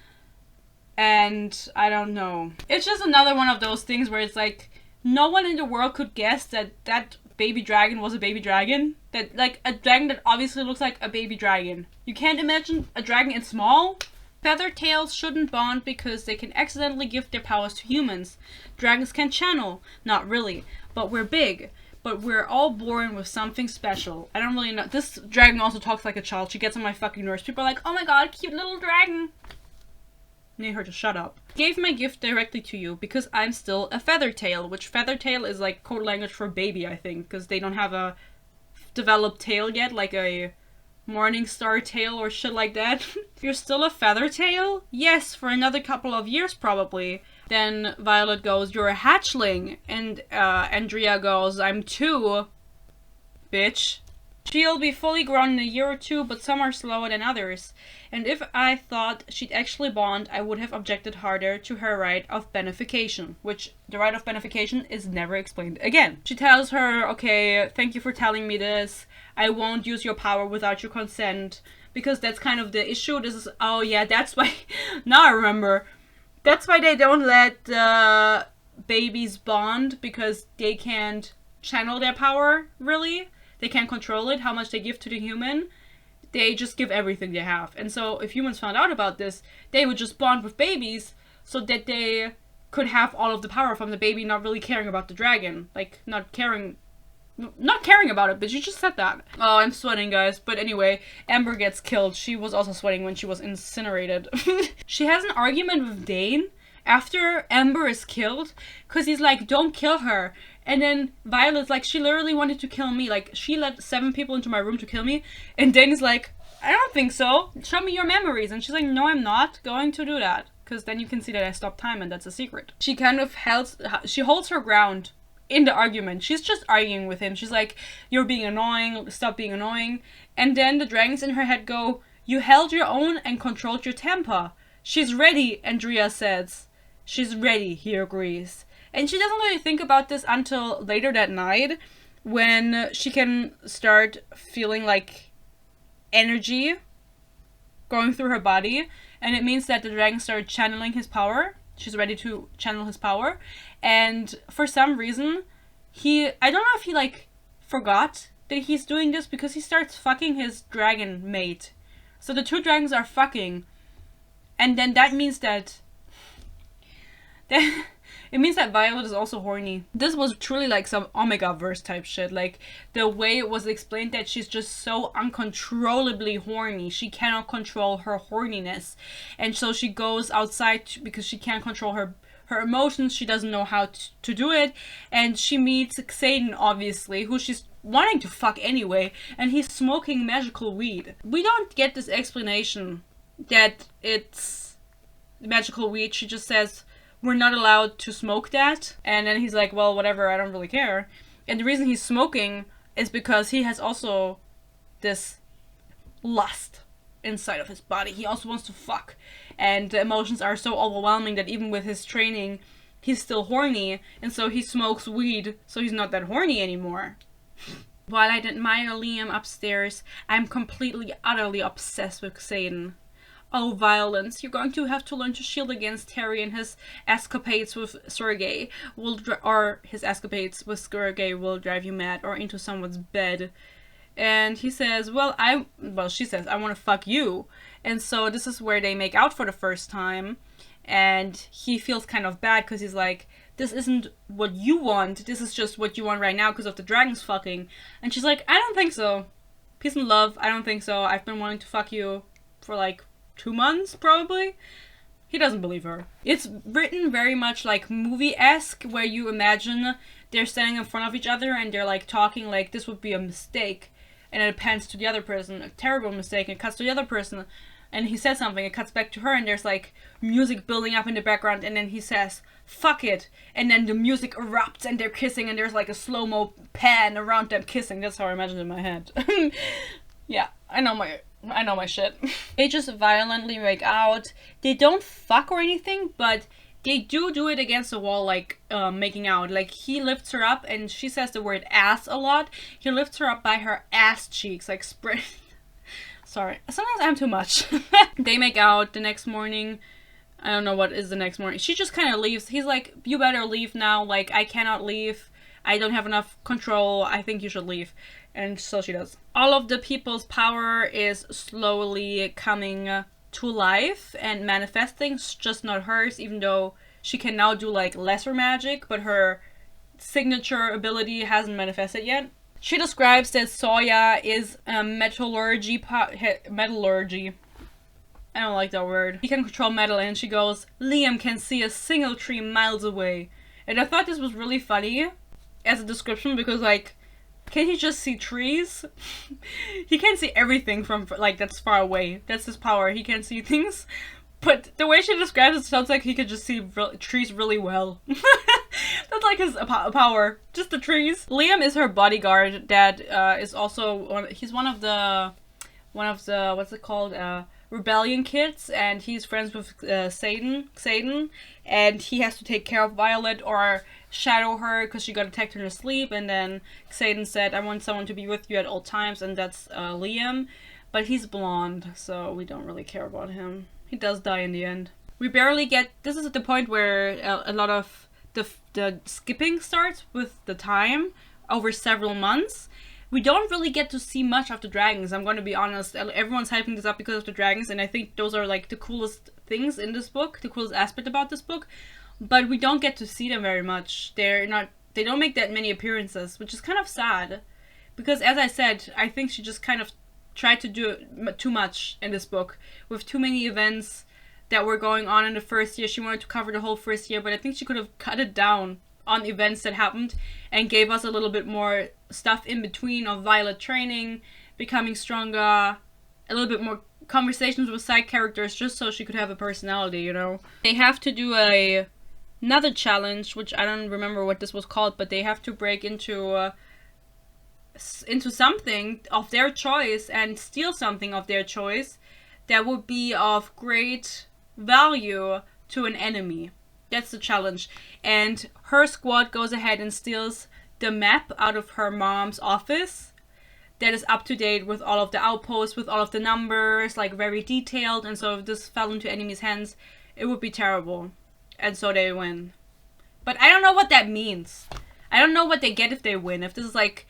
And I don't know. It's just another one of those things where it's like, no one in the world could guess that that baby dragon was a baby dragon. That, like, a dragon that obviously looks like a baby dragon. You can't imagine a dragon in small? Feathertails shouldn't bond because they can accidentally give their powers to humans. Dragons can channel. Not really. But we're big. But we're all born with something special. I don't really know. This dragon also talks like a child. She gets on my fucking nerves. People are like, oh my god, cute little dragon. Need her to shut up. Gave my gift directly to you because I'm still a feathertail, which feathertail is like code language for baby, I think, because they don't have a developed tail yet, like a morning star tail or shit like that. You're still a feathertail? Yes, for another couple of years probably. Then Violet goes, you're a hatchling, and Andrea goes, I'm 2, bitch. She'll be fully grown in a year or 2, but some are slower than others. And if I thought she'd actually bond, I would have objected harder to her right of benefication, which the right of benefication is never explained again. She tells her, okay, thank you for telling me this. I won't use your power without your consent, because that's kind of the issue. This is, oh yeah, that's why, now I remember. That's why they don't let babies bond, because they can't channel their power, really. They can't control it, how much they give to the human. They just give everything they have. And so if humans found out about this, they would just bond with babies so that they could have all of the power from the baby, not really caring about the dragon. Like, not caring not caring about it, but she just said that. Oh, I'm sweating, guys. But anyway, Amber gets killed. She was also sweating when she was incinerated. She has an argument with Dane after Amber is killed, because he's like, don't kill her. And then Violet's like, she literally wanted to kill me. Like, she let 7 people into my room to kill me. And Dane is like, I don't think so. Show me your memories. And she's like, no, I'm not going to do that. Because then you can see that I stopped time, and that's a secret. She kind of holds her ground in the argument. She's just arguing with him. She's like, you're being annoying, stop being annoying. And then the dragons in her head go, you held your own and controlled your temper. She's ready, Andrea says. She's ready, he agrees. And she doesn't really think about this until later that night, when she can start feeling like energy going through her body. And it means that the dragon started channeling his power. She's ready to channel his power. And for some reason, I don't know if he like forgot that he's doing this, because he starts fucking his dragon mate. So the 2 dragons are fucking. And then that means that it means that Violet is also horny. This was truly like some Omega-verse type shit. Like, the way it was explained that she's just so uncontrollably horny. She cannot control her horniness. And so she goes outside because she can't control her emotions. She doesn't know how to do it. And she meets Xaden, obviously, who she's wanting to fuck anyway. And he's smoking magical weed. We don't get this explanation that it's magical weed. She just says, we're not allowed to smoke that. And then he's like, well, whatever, I don't really care. And the reason he's smoking is because he has also this lust inside of his body. He also wants to fuck. And the emotions are so overwhelming that even with his training, he's still horny. And so he smokes weed, so he's not that horny anymore. While I admire Liam upstairs, I'm completely, utterly obsessed with Xaden. Oh, violence. You're going to have to learn to shield against Harry and his escapades with Sergei. His escapades with Sergei will drive you mad, or into someone's bed. And he says, she says, I want to fuck you. And so this is where they make out for the first time. And he feels kind of bad because he's like, this isn't what you want. This is just what you want right now because of the dragons fucking. And she's like, I don't think so. Peace and love. I don't think so. I've been wanting to fuck you for like 2 months, probably. He doesn't believe her. It's written very much like movie-esque, where you imagine they're standing in front of each other and they're like talking like this would be a mistake, and then it pans to the other person, a terrible mistake, and it cuts to the other person, and he says something, it cuts back to her, and there's like music building up in the background, and then he says, fuck it, and then the music erupts and they're kissing, and there's like a slow-mo pan around them kissing. That's how I imagine it in my head. Yeah, I know my shit. They just violently make out. They don't fuck or anything, but they do it against the wall, like, making out. Like, he lifts her up, and she says the word ass a lot. He lifts her up by her ass cheeks, like, spread. Sorry. Sometimes I'm too much. They make out the next morning. I don't know what is the next morning. She just kind of leaves. He's like, you better leave now. Like, I cannot leave. I don't have enough control. I think you should leave. And so she does. All of the people's power is slowly coming to life and manifesting, just not hers, even though she can now do like lesser magic, but her signature ability hasn't manifested yet. She describes that Sawya is a metallurgy. I don't like that word. He can control metal, and she goes, Liam can see a single tree miles away. And I thought this was really funny as a description, because like, can he just see trees? He can't see everything from, like, that's far away. That's his power. He can't see things. But the way she describes it sounds like he could just see trees really well. That's like his power. Just the trees. Liam is her bodyguard that is also, he's one of the, what's it called? Rebellion kids, and he's friends with Xaden, and he has to take care of Violet or shadow her because she got attacked in her sleep. And then Xaden said, I want someone to be with you at all times, and that's Liam, but he's blonde, so we don't really care about him. He does die in the end. We barely get, this is at the point where a lot of the skipping starts with the time over several months. We don't really get to see much of the dragons, I'm going to be honest. Everyone's hyping this up because of the dragons, and I think those are like the coolest things in this book, the coolest aspect about this book. But we don't get to see them very much. They're not they don't make that many appearances, which is kind of sad. Because as I said, I think she just kind of tried to do too much in this book, with too many events that were going on in the first year. She wanted to cover the whole first year, but I think she could have cut it down on events that happened and gave us a little bit more stuff in between of Violet training, becoming stronger, a little bit more conversations with side characters, just so she could have a personality, you know. They have to do another challenge, which I don't remember what this was called, but they have to break into something of their choice and steal something of their choice that would be of great value to an enemy. That's the challenge. And her squad goes ahead and steals the map out of her mom's office that is up to date with all of the outposts, with all of the numbers, like very detailed. And so if this fell into enemies' hands, it would be terrible. And so they win. But I don't know what that means. I don't know what they get if they win. If this is like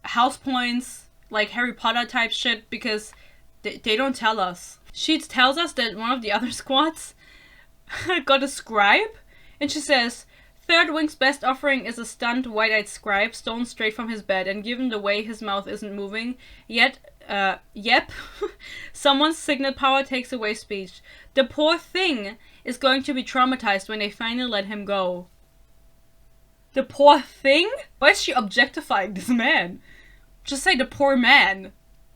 house points, like Harry Potter type shit, because they don't tell us. She tells us that one of the other squads got a scribe, and she says, Third Wing's best offering is a stunned, wide-eyed scribe, stolen straight from his bed, and given the way his mouth isn't moving, yep, someone's signal power takes away speech. The poor thing is going to be traumatized when they finally let him go. The poor thing? Why is she objectifying this man? Just say the poor man.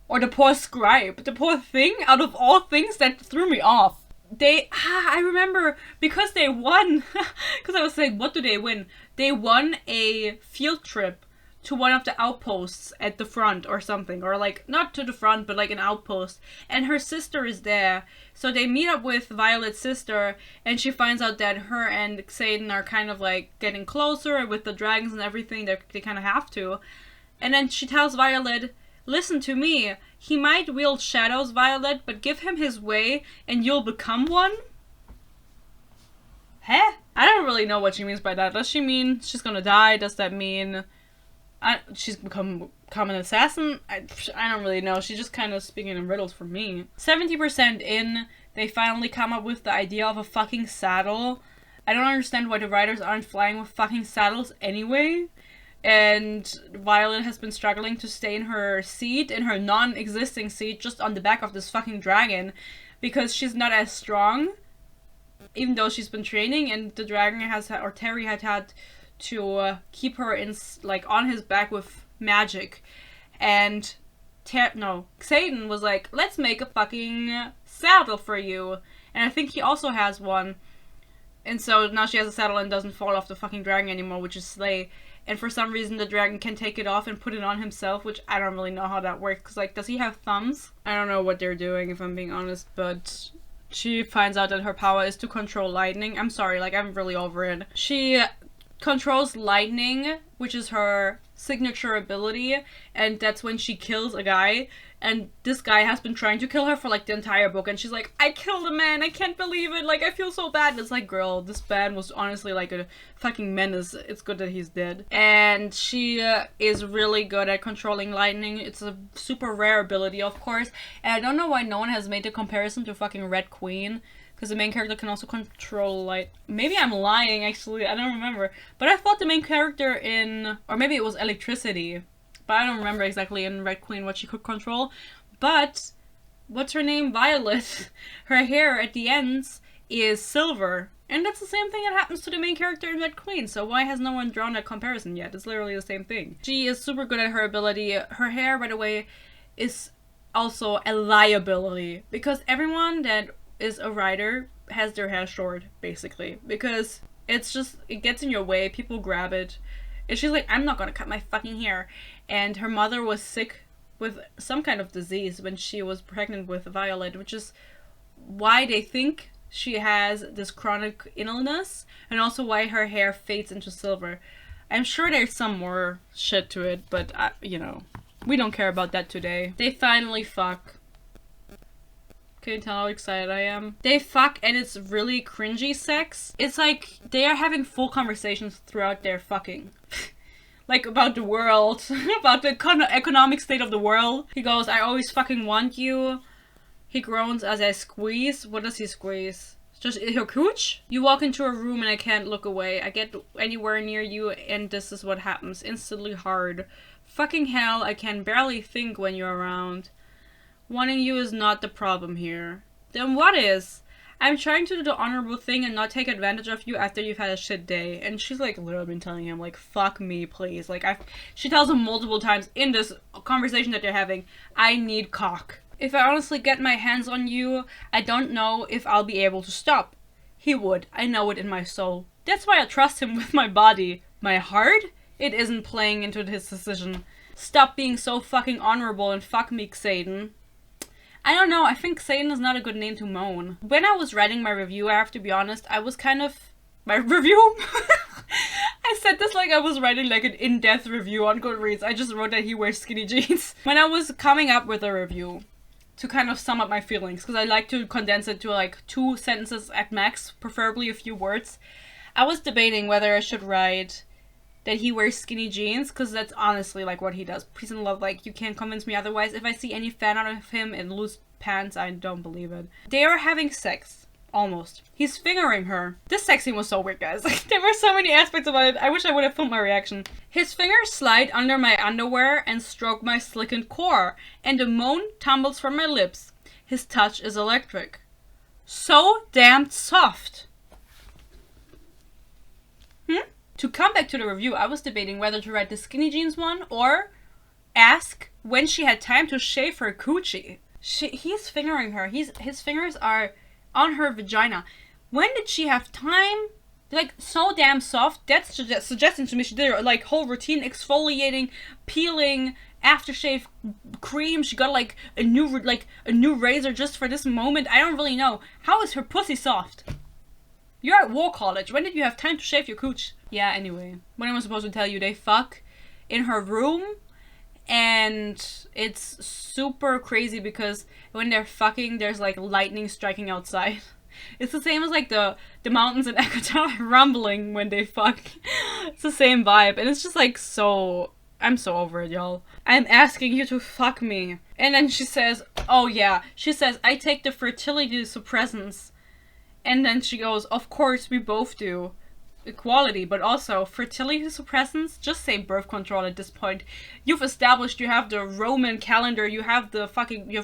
Or the poor scribe. The poor thing? Out of all things, that threw me off. I remember, because they won. Because I was saying, what do they win? They won a field trip to one of the outposts at the front or something. Or like, not to the front, but like an outpost. And her sister is there. So they meet up with Violet's sister, and she finds out that her and Xaden are kind of like getting closer with the dragons and everything. They kind of have to. And then she tells Violet, listen to me. He might wield shadows, Violet, but give him his way and you'll become one? Huh? I don't really know what she means by that. Does she mean she's gonna die? Does that mean she's become an assassin? I don't really know. She's just kind of speaking in riddles for me. 70% in, they finally come up with the idea of a fucking saddle. I don't understand why the writers aren't flying with fucking saddles anyway. And Violet has been struggling to stay in her seat, in her non-existing seat, just on the back of this fucking dragon, because she's not as strong, even though she's been training, and the dragon or Terry had to keep her in, like, on his back with magic. And Xaden was like, let's make a fucking saddle for you. And I think he also has one. And so now she has a saddle and doesn't fall off the fucking dragon anymore, which is Slay. And for some reason the dragon can take it off and put it on himself, which I don't really know how that works. Because, like, does he have thumbs? I don't know what they're doing, if I'm being honest, but she finds out that her power is to control lightning. I'm sorry, like, I'm really over it. She controls lightning, which is her signature ability, and that's when she kills a guy. And this guy has been trying to kill her for, like, the entire book, and she's like, I killed a man, I can't believe it, like, I feel so bad. And it's like, girl, this man was honestly, like, a fucking menace. It's good that he's dead. And she is really good at controlling lightning. It's a super rare ability, of course, and I don't know why no one has made the comparison to fucking Red Queen, because the main character can also control light. Maybe I'm lying, actually, I don't remember. But I thought the main character or maybe it was electricity. But I don't remember exactly in Red Queen what she could control. But, what's her name? Violet. Her hair at the ends is silver. And that's the same thing that happens to the main character in Red Queen. So why has no one drawn that comparison yet? It's literally the same thing. She is super good at her ability. Her hair, by the way, is also a liability. Because everyone that is a writer has their hair short, basically. Because it's just, it gets in your way. People grab it. And she's like, I'm not gonna cut my fucking hair. And her mother was sick with some kind of disease when she was pregnant with Violet, which is why they think she has this chronic illness, and also why her hair fades into silver. I'm sure there's some more shit to it, but, you know, we don't care about that today. They finally fuck. Can you tell how excited I am? They fuck, and it's really cringy sex. It's like they are having full conversations throughout their fucking. Like, about the world, about the economic state of the world. He goes, I always fucking want you. He groans as I squeeze. What does he squeeze? Just her cooch? You walk into a room and I can't look away. I get anywhere near you and this is what happens. Instantly hard. Fucking hell, I can barely think when you're around. Wanting you is not the problem here. Then what is? I'm trying to do the honorable thing and not take advantage of you after you've had a shit day. And she's like literally been telling him like, fuck me, please. Like she tells him multiple times in this conversation that they're having, I need cock. If I honestly get my hands on you, I don't know if I'll be able to stop. He would. I know it in my soul. That's why I trust him with my body. My heart? It isn't playing into his decision. Stop being so fucking honorable and fuck me, Xaden. I don't know, I think Xaden is not a good name to moan. When I was writing my review, I have to be honest, I was kind of... My review? I said this like I was writing like an in-depth review on Goodreads. I just wrote that he wears skinny jeans. When I was coming up with a review, to kind of sum up my feelings, because I like to condense it to like 2 sentences at max, preferably a few words, I was debating whether I should write that he wears skinny jeans, because that's honestly like what he does. Peace and love, like you can't convince me otherwise. If I see any fan art of him in loose pants, I don't believe it. They are having sex. Almost. He's fingering her. This sex scene was so weird, guys. Like, there were so many aspects about it. I wish I would have filmed my reaction. His fingers slide under my underwear and stroke my slickened core, and a moan tumbles from my lips. His touch is electric. So damn soft. To come back to the review, I was debating whether to write the skinny jeans one or ask when she had time to shave her coochie. He's fingering her. His fingers are on her vagina. When did she have time? Like, so damn soft. That's suggesting to me she did her like whole routine, exfoliating, peeling, aftershave cream. She got like a new razor just for this moment. I don't really know. How is her pussy soft? You're at war college. When did you have time to shave your cooch? Yeah, anyway. What am I supposed to tell you? They fuck in her room, and it's super crazy because when they're fucking, there's like lightning striking outside. It's the same as like the mountains in Ecuador rumbling when they fuck. It's the same vibe, and it's just like so... I'm so over it, y'all. I'm asking you to fuck me. And then she says, oh yeah, she says, I take the fertility suppressants. And then she goes, of course we both do. Equality, but also fertility suppressants? Just say birth control at this point. You've established you have the Roman calendar, you have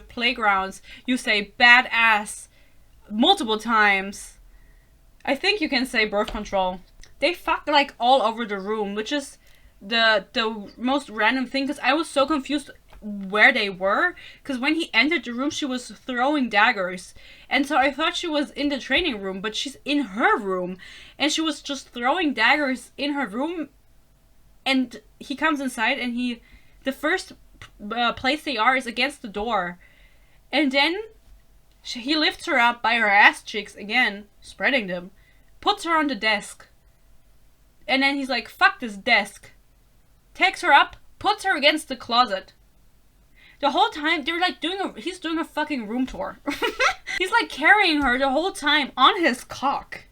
playgrounds, you say badass multiple times. I think you can say birth control. They fucked like all over the room, which is the most random thing, because I was so confused where they were, because when he entered the room she was throwing daggers, and so I thought she was in the training room, but she's in her room and she was just throwing daggers in her room. And he comes inside and the first place they are is against the door, and then he lifts her up by her ass cheeks again, spreading them, puts her on the desk, and then he's like, fuck this desk, takes her up, puts her against the closet. The whole time, they're like he's doing a fucking room tour. He's like carrying her the whole time on his cock.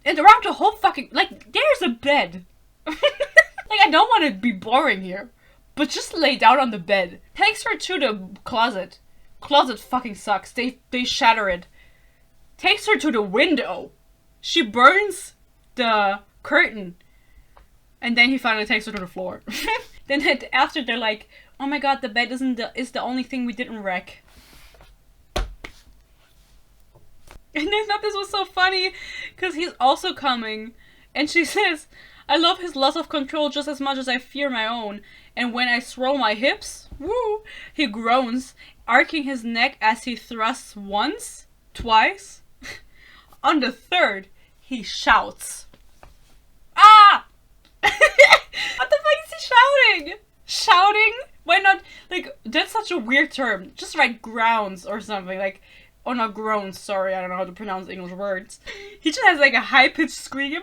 And around the whole fucking, like, there's a bed. Like, I don't want to be boring here, but just lay down on the bed. Takes her to the closet. Closet fucking sucks. They shatter it. Takes her to the window. She burns the curtain. And then he finally takes her to the floor. Then after they're like, oh my god, the bed is the only thing we didn't wreck. And I thought this was so funny, because he's also coming, and she says, I love his loss of control just as much as I fear my own, and when I swirl my hips, woo, he groans, arcing his neck as he thrusts once, twice. On the third, he shouts. Ah! What the fuck is he shouting? Shouting? Why not, like, that's such a weird term. Just write grounds or something, like, oh, not groans, sorry, I don't know how to pronounce English words. He just has, like, a high-pitched scream.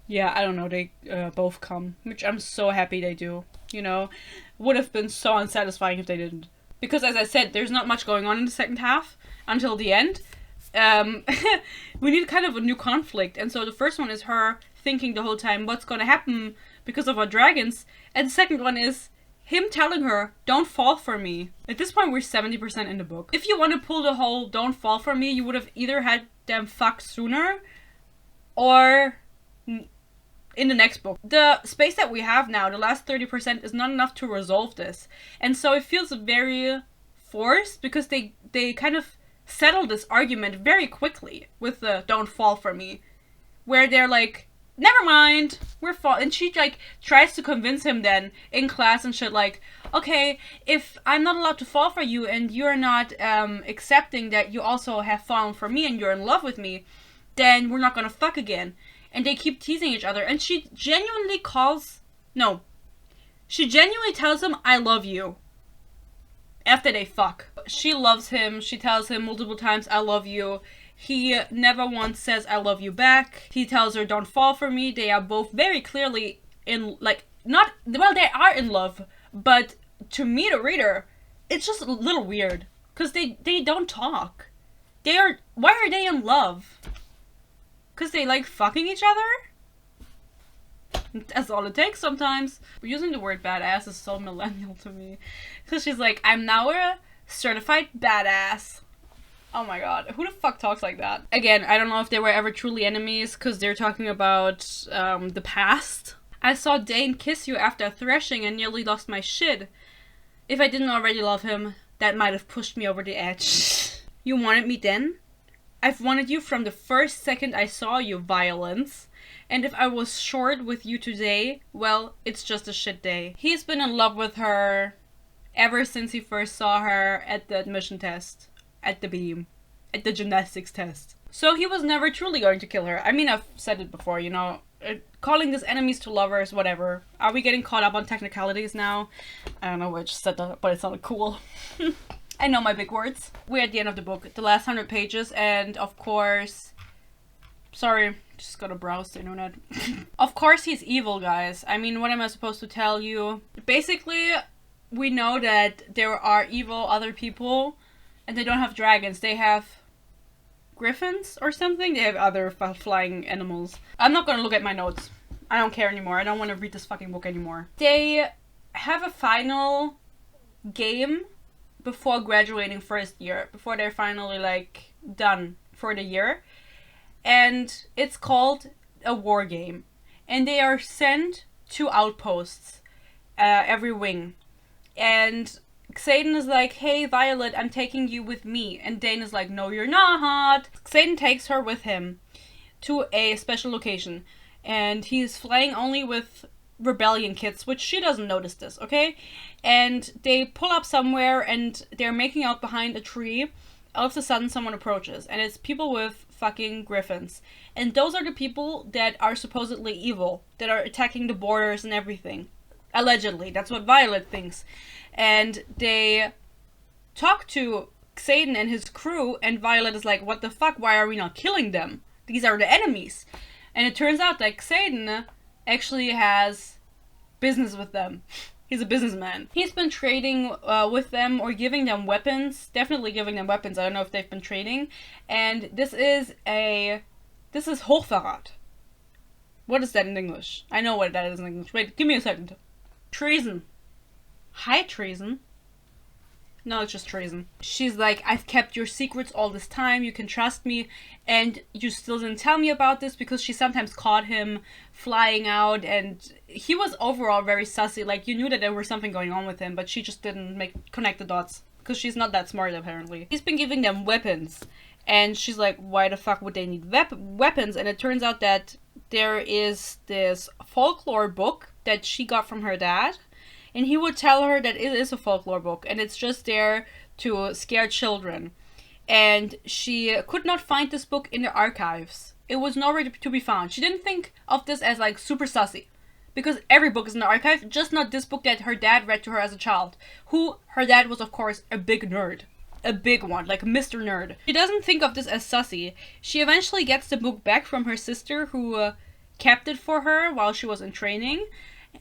Yeah, I don't know, they both come, which I'm so happy they do, you know? Would have been so unsatisfying if they didn't. Because, as I said, there's not much going on in the second half until the end. We need kind of a new conflict, and so the first one is her thinking the whole time what's gonna happen because of our dragons, and the second one is him telling her, don't fall for me. At this point, we're 70% in the book. If you want to pull the whole don't fall for me, you would have either had them fucked sooner, or in the next book. The space that we have now, the last 30%, is not enough to resolve this. And so it feels very forced, because they kind of settle this argument very quickly with the "don't fall for me," where they're like, never mind, we're and she like tries to convince him then in class and shit, like, okay, if I'm not allowed to fall for you and you're not accepting that you also have fallen for me and you're in love with me, then we're not gonna fuck again. And they keep teasing each other, and she genuinely tells him, I love you, after they fuck. She loves him. She tells him multiple times, I love you. He never once says, I love you back. He tells her, don't fall for me. They are both very clearly in, like, not, well, they are in love, but to me, the reader, it's just a little weird, because they don't talk. Why are they in love? Because they like fucking each other? That's all it takes sometimes. Using the word badass is so millennial to me. Because she's like, I'm now a certified badass. Oh my god, who the fuck talks like that? Again, I don't know if they were ever truly enemies, because they're talking about the past. I saw Dane kiss you after a thrashing and nearly lost my shit. If I didn't already love him, that might have pushed me over the edge. You wanted me then? I've wanted you from the first second I saw you, Violence. And if I was short with you today, well, it's just a shit day. He's been in love with her ever since he first saw her at the admission test. At the beam. At the gymnastics test. So he was never truly going to kill her. I mean, I've said it before, you know. Calling this enemies to lovers, whatever. Are we getting caught up on technicalities now? I don't know which said that, but it sounded cool. I know my big words. We're at the end of the book. The last 100 pages, and of course... Sorry, just gotta browse the internet. Of course he's evil, guys. I mean, what am I supposed to tell you? Basically, we know that there are evil other people, and they don't have dragons. They have griffins or something. They have other flying animals. I'm not gonna look at my notes. I don't care anymore. I don't want to read this fucking book anymore. They have a final game before graduating first year. Before they're finally, like, done for the year. And it's called a war game. And they are sent to outposts, every wing. And Xaden is like, hey Violet, I'm taking you with me. And Dane is like, no you're not. Xaden takes her with him to a special location. And he's flying only with rebellion kits, which she doesn't notice this, okay? And they pull up somewhere and they're making out behind a tree. All of a sudden someone approaches, and it's people with fucking griffins. And those are the people that are supposedly evil, that are attacking the borders and everything. Allegedly, that's what Violet thinks. And they talk to Xaden and his crew, and Violet is like, what the fuck, why are we not killing them? These are the enemies. And it turns out that Xaden actually has business with them. He's a businessman. He's been trading with them, or giving them weapons. Definitely giving them weapons. I don't know if they've been trading. And this is Hochverrat. What is that in English? I know what that is in English. Wait, give me a second. Treason. High treason? No, it's just treason. She's like, I've kept your secrets all this time, you can trust me, and you still didn't tell me about this, because she sometimes caught him flying out, and he was overall very sussy. Like, you knew that there was something going on with him, but she just didn't connect the dots, because she's not that smart, apparently. He's been giving them weapons, and she's like, why the fuck would they need weapons? And it turns out that there is this folklore book that she got from her dad, and he would tell her that it is a folklore book, and it's just there to scare children. And she could not find this book in the archives. It was nowhere to be found. She didn't think of this as, like, super sussy, because every book is in the archive, just not this book that her dad read to her as a child. Who, her dad was, of course, a big nerd. A big one, like Mr. Nerd. She doesn't think of this as sussy. She eventually gets the book back from her sister, who kept it for her while she was in training.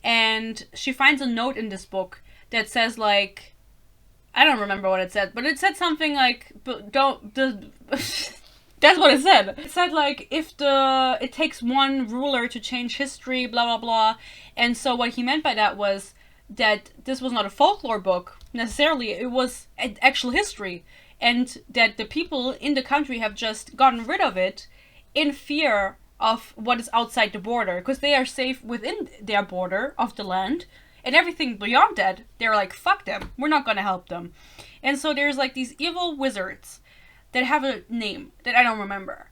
And she finds a note in this book that says, like, I don't remember what it said, but it said something like, that's what it said. It said, like, it takes one ruler to change history, blah, blah, blah. And so what he meant by that was that this was not a folklore book, necessarily. It was actual history. and that the people in the country have just gotten rid of it in fear of what is outside the border, because they are safe within their border of the land, and everything beyond that, they're like, fuck them, we're not gonna help them. And so there's like these evil wizards that have a name that I don't remember.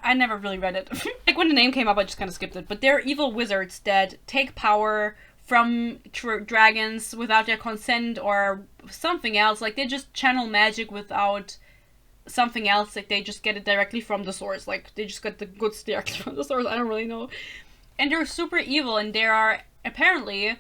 I never really read it. Like when the name came up, I just kind of skipped it. But they're evil wizards that take power from dragons without their consent or something else. Like they just channel magic without something else. Like they just get it directly from the source. Like they just get the goods directly from the source. I don't really know. And they're super evil, and they are apparently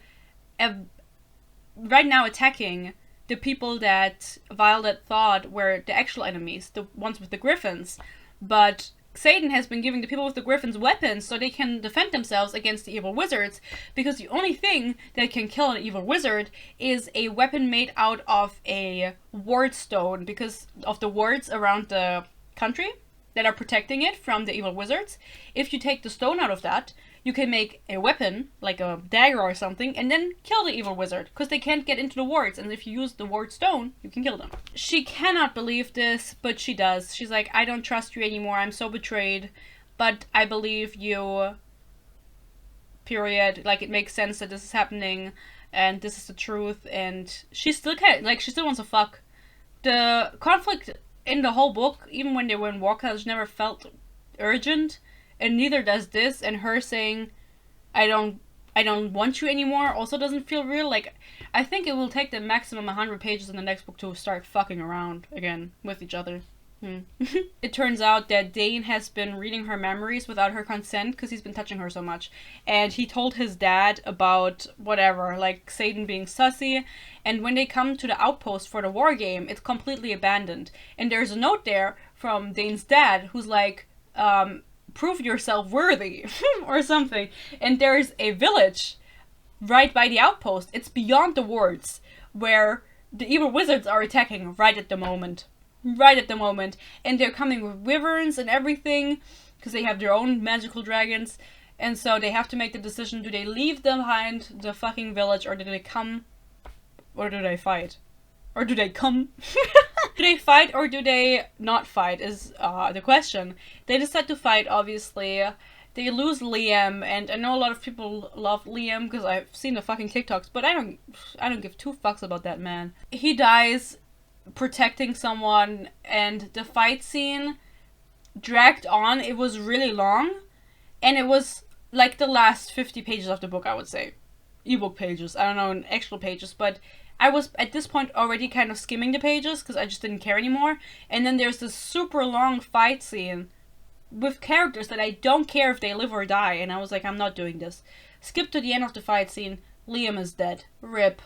right now attacking the people that Violet thought were the actual enemies, the ones with the griffins. But Xaden has been giving the people with the griffins weapons so they can defend themselves against the evil wizards, because the only thing that can kill an evil wizard is a weapon made out of a ward stone, because of the wards around the country that are protecting it from the evil wizards. If you take the stone out of that, you can make a weapon, like a dagger or something, and then kill the evil wizard, because they can't get into the wards, and if you use the ward stone, you can kill them. She cannot believe this, but she does. She's like, I don't trust you anymore, I'm so betrayed, but I believe you, period. Like, it makes sense that this is happening, and this is the truth, and she still she still wants to fuck. The conflict in the whole book, even when they were in War College, never felt urgent. And neither does this, and her saying, I don't want you anymore, also doesn't feel real. Like, I think it will take them maximum 100 pages in the next book to start fucking around again with each other. It turns out that Dane has been reading her memories without her consent, because he's been touching her so much. And he told his dad about whatever, like Xaden being sussy. And when they come to the outpost for the war game, it's completely abandoned. And there's a note there from Dane's dad, who's like, prove yourself worthy or something. And there's a village right by the outpost. It's beyond the wards, where the evil wizards are attacking right at the moment. And they're coming with wyverns and everything, because they have their own magical dragons. And so they have to make the decision, do they leave behind the fucking village, or do they come, or do they fight? Or do they come? Do they fight or do they not fight is the question. They decide to fight, obviously. They lose Liam, and I know a lot of people love Liam because I've seen the fucking TikToks, but I don't give two fucks about that man. He dies protecting someone, and the fight scene dragged on. It was really long, and it was like the last 50 pages of the book, I would say. Ebook pages, I don't know, in actual pages, but I was, at this point, already kind of skimming the pages, because I just didn't care anymore. And then there's this super long fight scene with characters that I don't care if they live or die, and I was like, I'm not doing this. Skip to the end of the fight scene, Liam is dead. RIP.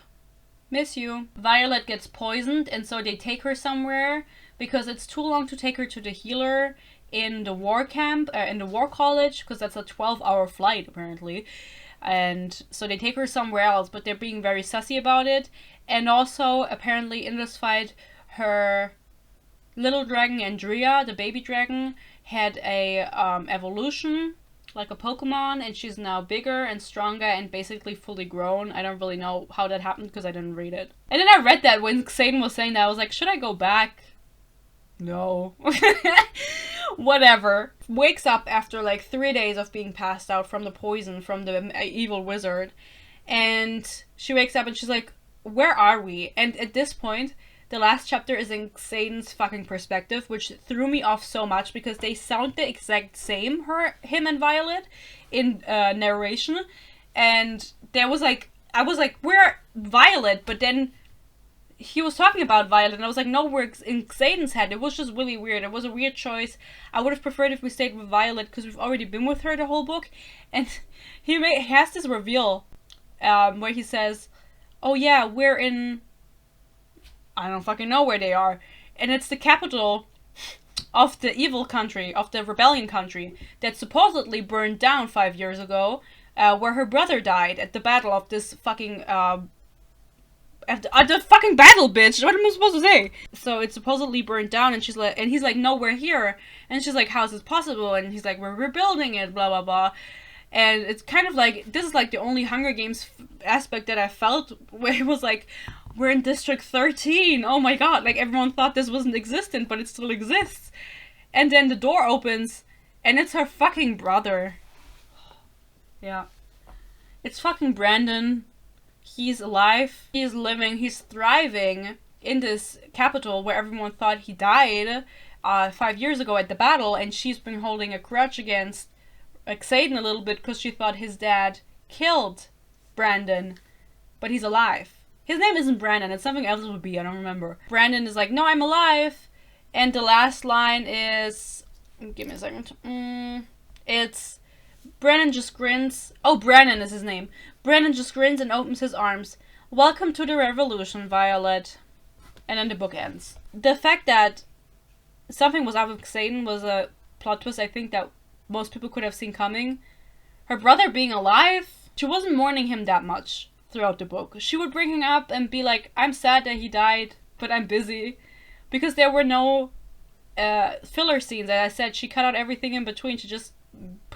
Miss you. Violet gets poisoned, and so they take her somewhere, because it's too long to take her to the healer in the war camp, in the war college, because that's a 12-hour flight, apparently. And so they take her somewhere else, but they're being very sussy about it. And also, apparently in this fight, her little dragon Andrea, the baby dragon, had a evolution, like a Pokemon, and she's now bigger and stronger and basically fully grown. I don't really know how that happened because I didn't read it. And then I read that when Xaden was saying that, I was like, should I go back? No. Whatever. Wakes up after like 3 days of being passed out from the poison from the evil wizard, and she wakes up and she's like, where are we? And at this point, the last chapter is in Xaden's fucking perspective, which threw me off so much because they sound the exact same, him and Violet, in narration. And there was like, I was like, we're Violet, but then he was talking about Violet, and I was like, no, we're in Xaden's head. It was just really weird. It was a weird choice. I would have preferred if we stayed with Violet, because we've already been with her the whole book. And he has this reveal where he says, oh yeah, we're in, I don't fucking know where they are, and it's the capital of the evil country, of the rebellion country, that supposedly burned down 5 years ago, where her brother died at the battle of this fucking, at the fucking battle, bitch! What am I supposed to say? So it's supposedly burned down, and he's like, no, we're here, and she's like, how is this possible? And he's like, we're rebuilding it, blah blah blah. And it's kind of like, this is like the only Hunger Games aspect that I felt, where it was like, we're in District 13. Oh my god, like everyone thought this wasn't existent, but it still exists. And then the door opens, and it's her fucking brother. Yeah. It's fucking Brandon. He's alive. He's living. He's thriving in this capital where everyone thought he died 5 years ago at the battle, and she's been holding a grudge against Xaden a little bit because she thought his dad killed Brandon, but he's alive. His name isn't Brandon, it's something else it would be, I don't remember. Brandon is like, no, I'm alive, and the last line is, give me a second, it's, Brandon just grins, oh, Brandon is his name. Brandon just grins and opens his arms. Welcome to the revolution, Violet. And then the book ends. The fact that something was up with Xaden was a plot twist I think that most people could have seen coming. Her brother being alive, she wasn't mourning him that much throughout the book. She would bring him up and be like, I'm sad that he died, but I'm busy. Because there were no filler scenes. As I said, she cut out everything in between. She just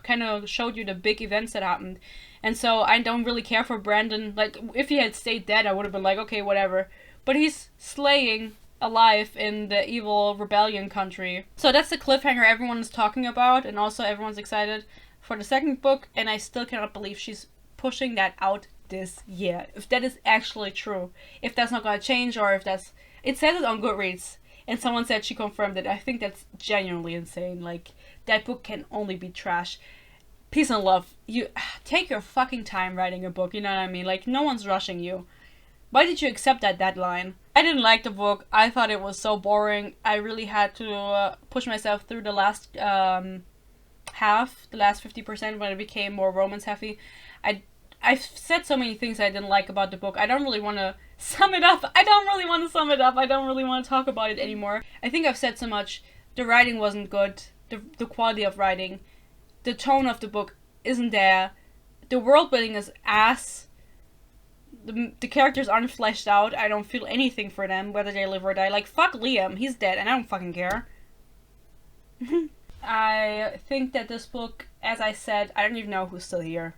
kind of showed you the big events that happened. And so I don't really care for Brandon. Like, if he had stayed dead, I would have been like, okay, whatever. But he's slaying alive in the evil rebellion country. So that's the cliffhanger everyone is talking about, and also everyone's excited for the second book, and I still cannot believe she's pushing that out this year. If that is actually true. If that's not gonna change, or if that's... It says it on Goodreads, and someone said she confirmed it. I think that's genuinely insane. Like, that book can only be trash. Peace and love. You take your fucking time writing a book, you know what I mean? Like, no one's rushing you. Why did you accept that deadline? I didn't like the book. I thought it was so boring. I really had to push myself through the last half, the last 50% when it became more romance heavy. I've said so many things I didn't like about the book. I don't really want to sum it up. I don't really want to talk about it anymore. I think I've said so much. The writing wasn't good. The quality of writing. The tone of the book isn't there. The world building is ass. The characters aren't fleshed out. I don't feel anything for them, whether they live or die. Like, fuck Liam. He's dead, and I don't fucking care. I think that this book, as I said, I don't even know who's still here.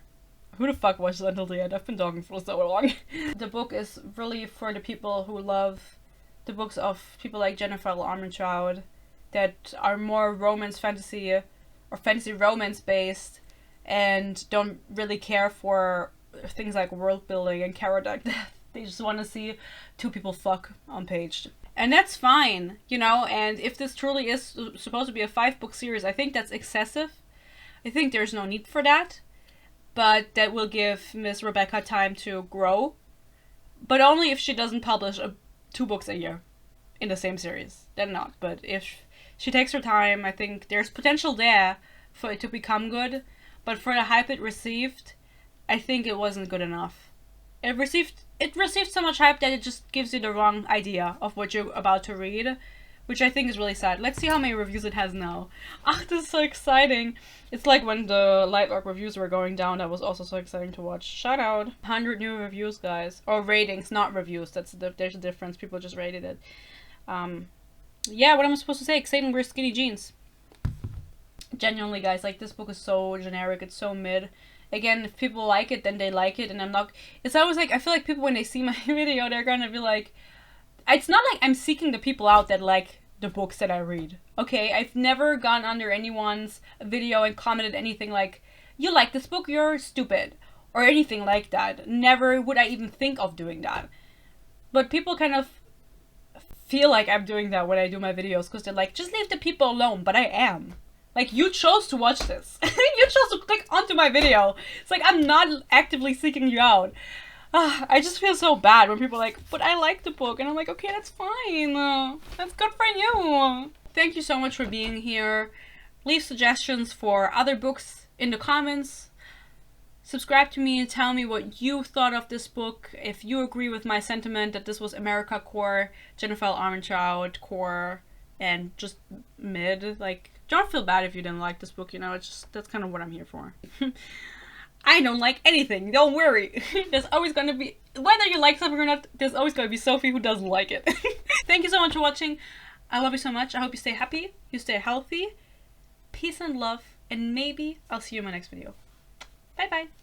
Who the fuck watches until the end? I've been talking for so long. The book is really for the people who love the books of people like Jennifer Armentrout that are more romance fantasy or fantasy romance based and don't really care for things like world building and character death. They just want to see two people fuck on page. And that's fine, you know, and if this truly is supposed to be a 5-book series, I think that's excessive. I think there's no need for that. But that will give Miss Rebecca time to grow. But only if she doesn't publish 2 books a year in the same series. Then not. But if she takes her time, I think there's potential there for it to become good. But for the hype it received, I think it wasn't good enough. It received so much hype that it just gives you the wrong idea of what you're about to read, which I think is really sad. Let's see how many reviews it has now. Ah, this is so exciting. It's like when the Lightrock reviews were going down, that was also so exciting to watch. Shout out. 100 new reviews, guys. Or ratings, not reviews. There's a difference. People just rated it. Yeah, what am I supposed to say? Xaden wears skinny jeans. Genuinely, guys, like, this book is so generic. It's so mid. Again, if people like it, then they like it, and I'm not... It's always like, I feel like people, when they see my video, they're gonna be like... It's not like I'm seeking the people out that like the books that I read. Okay, I've never gone under anyone's video and commented anything like, you like this book, you're stupid. Or anything like that. Never would I even think of doing that. But people kind of feel like I'm doing that when I do my videos, because they're like, just leave the people alone, but I am. Like, you chose to watch this. You chose to click onto my video. It's like, I'm not actively seeking you out. I just feel so bad when people are like, but I like the book. And I'm like, okay, that's fine. That's good for you. Thank you so much for being here. Leave suggestions for other books in the comments. Subscribe to me and tell me what you thought of this book. If you agree with my sentiment that this was America core, Jennifer Armentrout core, and just mid. Like, don't feel bad if you didn't like this book, you know, it's just, that's kind of what I'm here for. I don't like anything, don't worry. There's always gonna be, whether you like something or not, there's always gonna be Sophie who doesn't like it. Thank you so much for watching. I love you so much. I hope you stay happy, you stay healthy. Peace and love, and maybe I'll see you in my next video. Bye bye.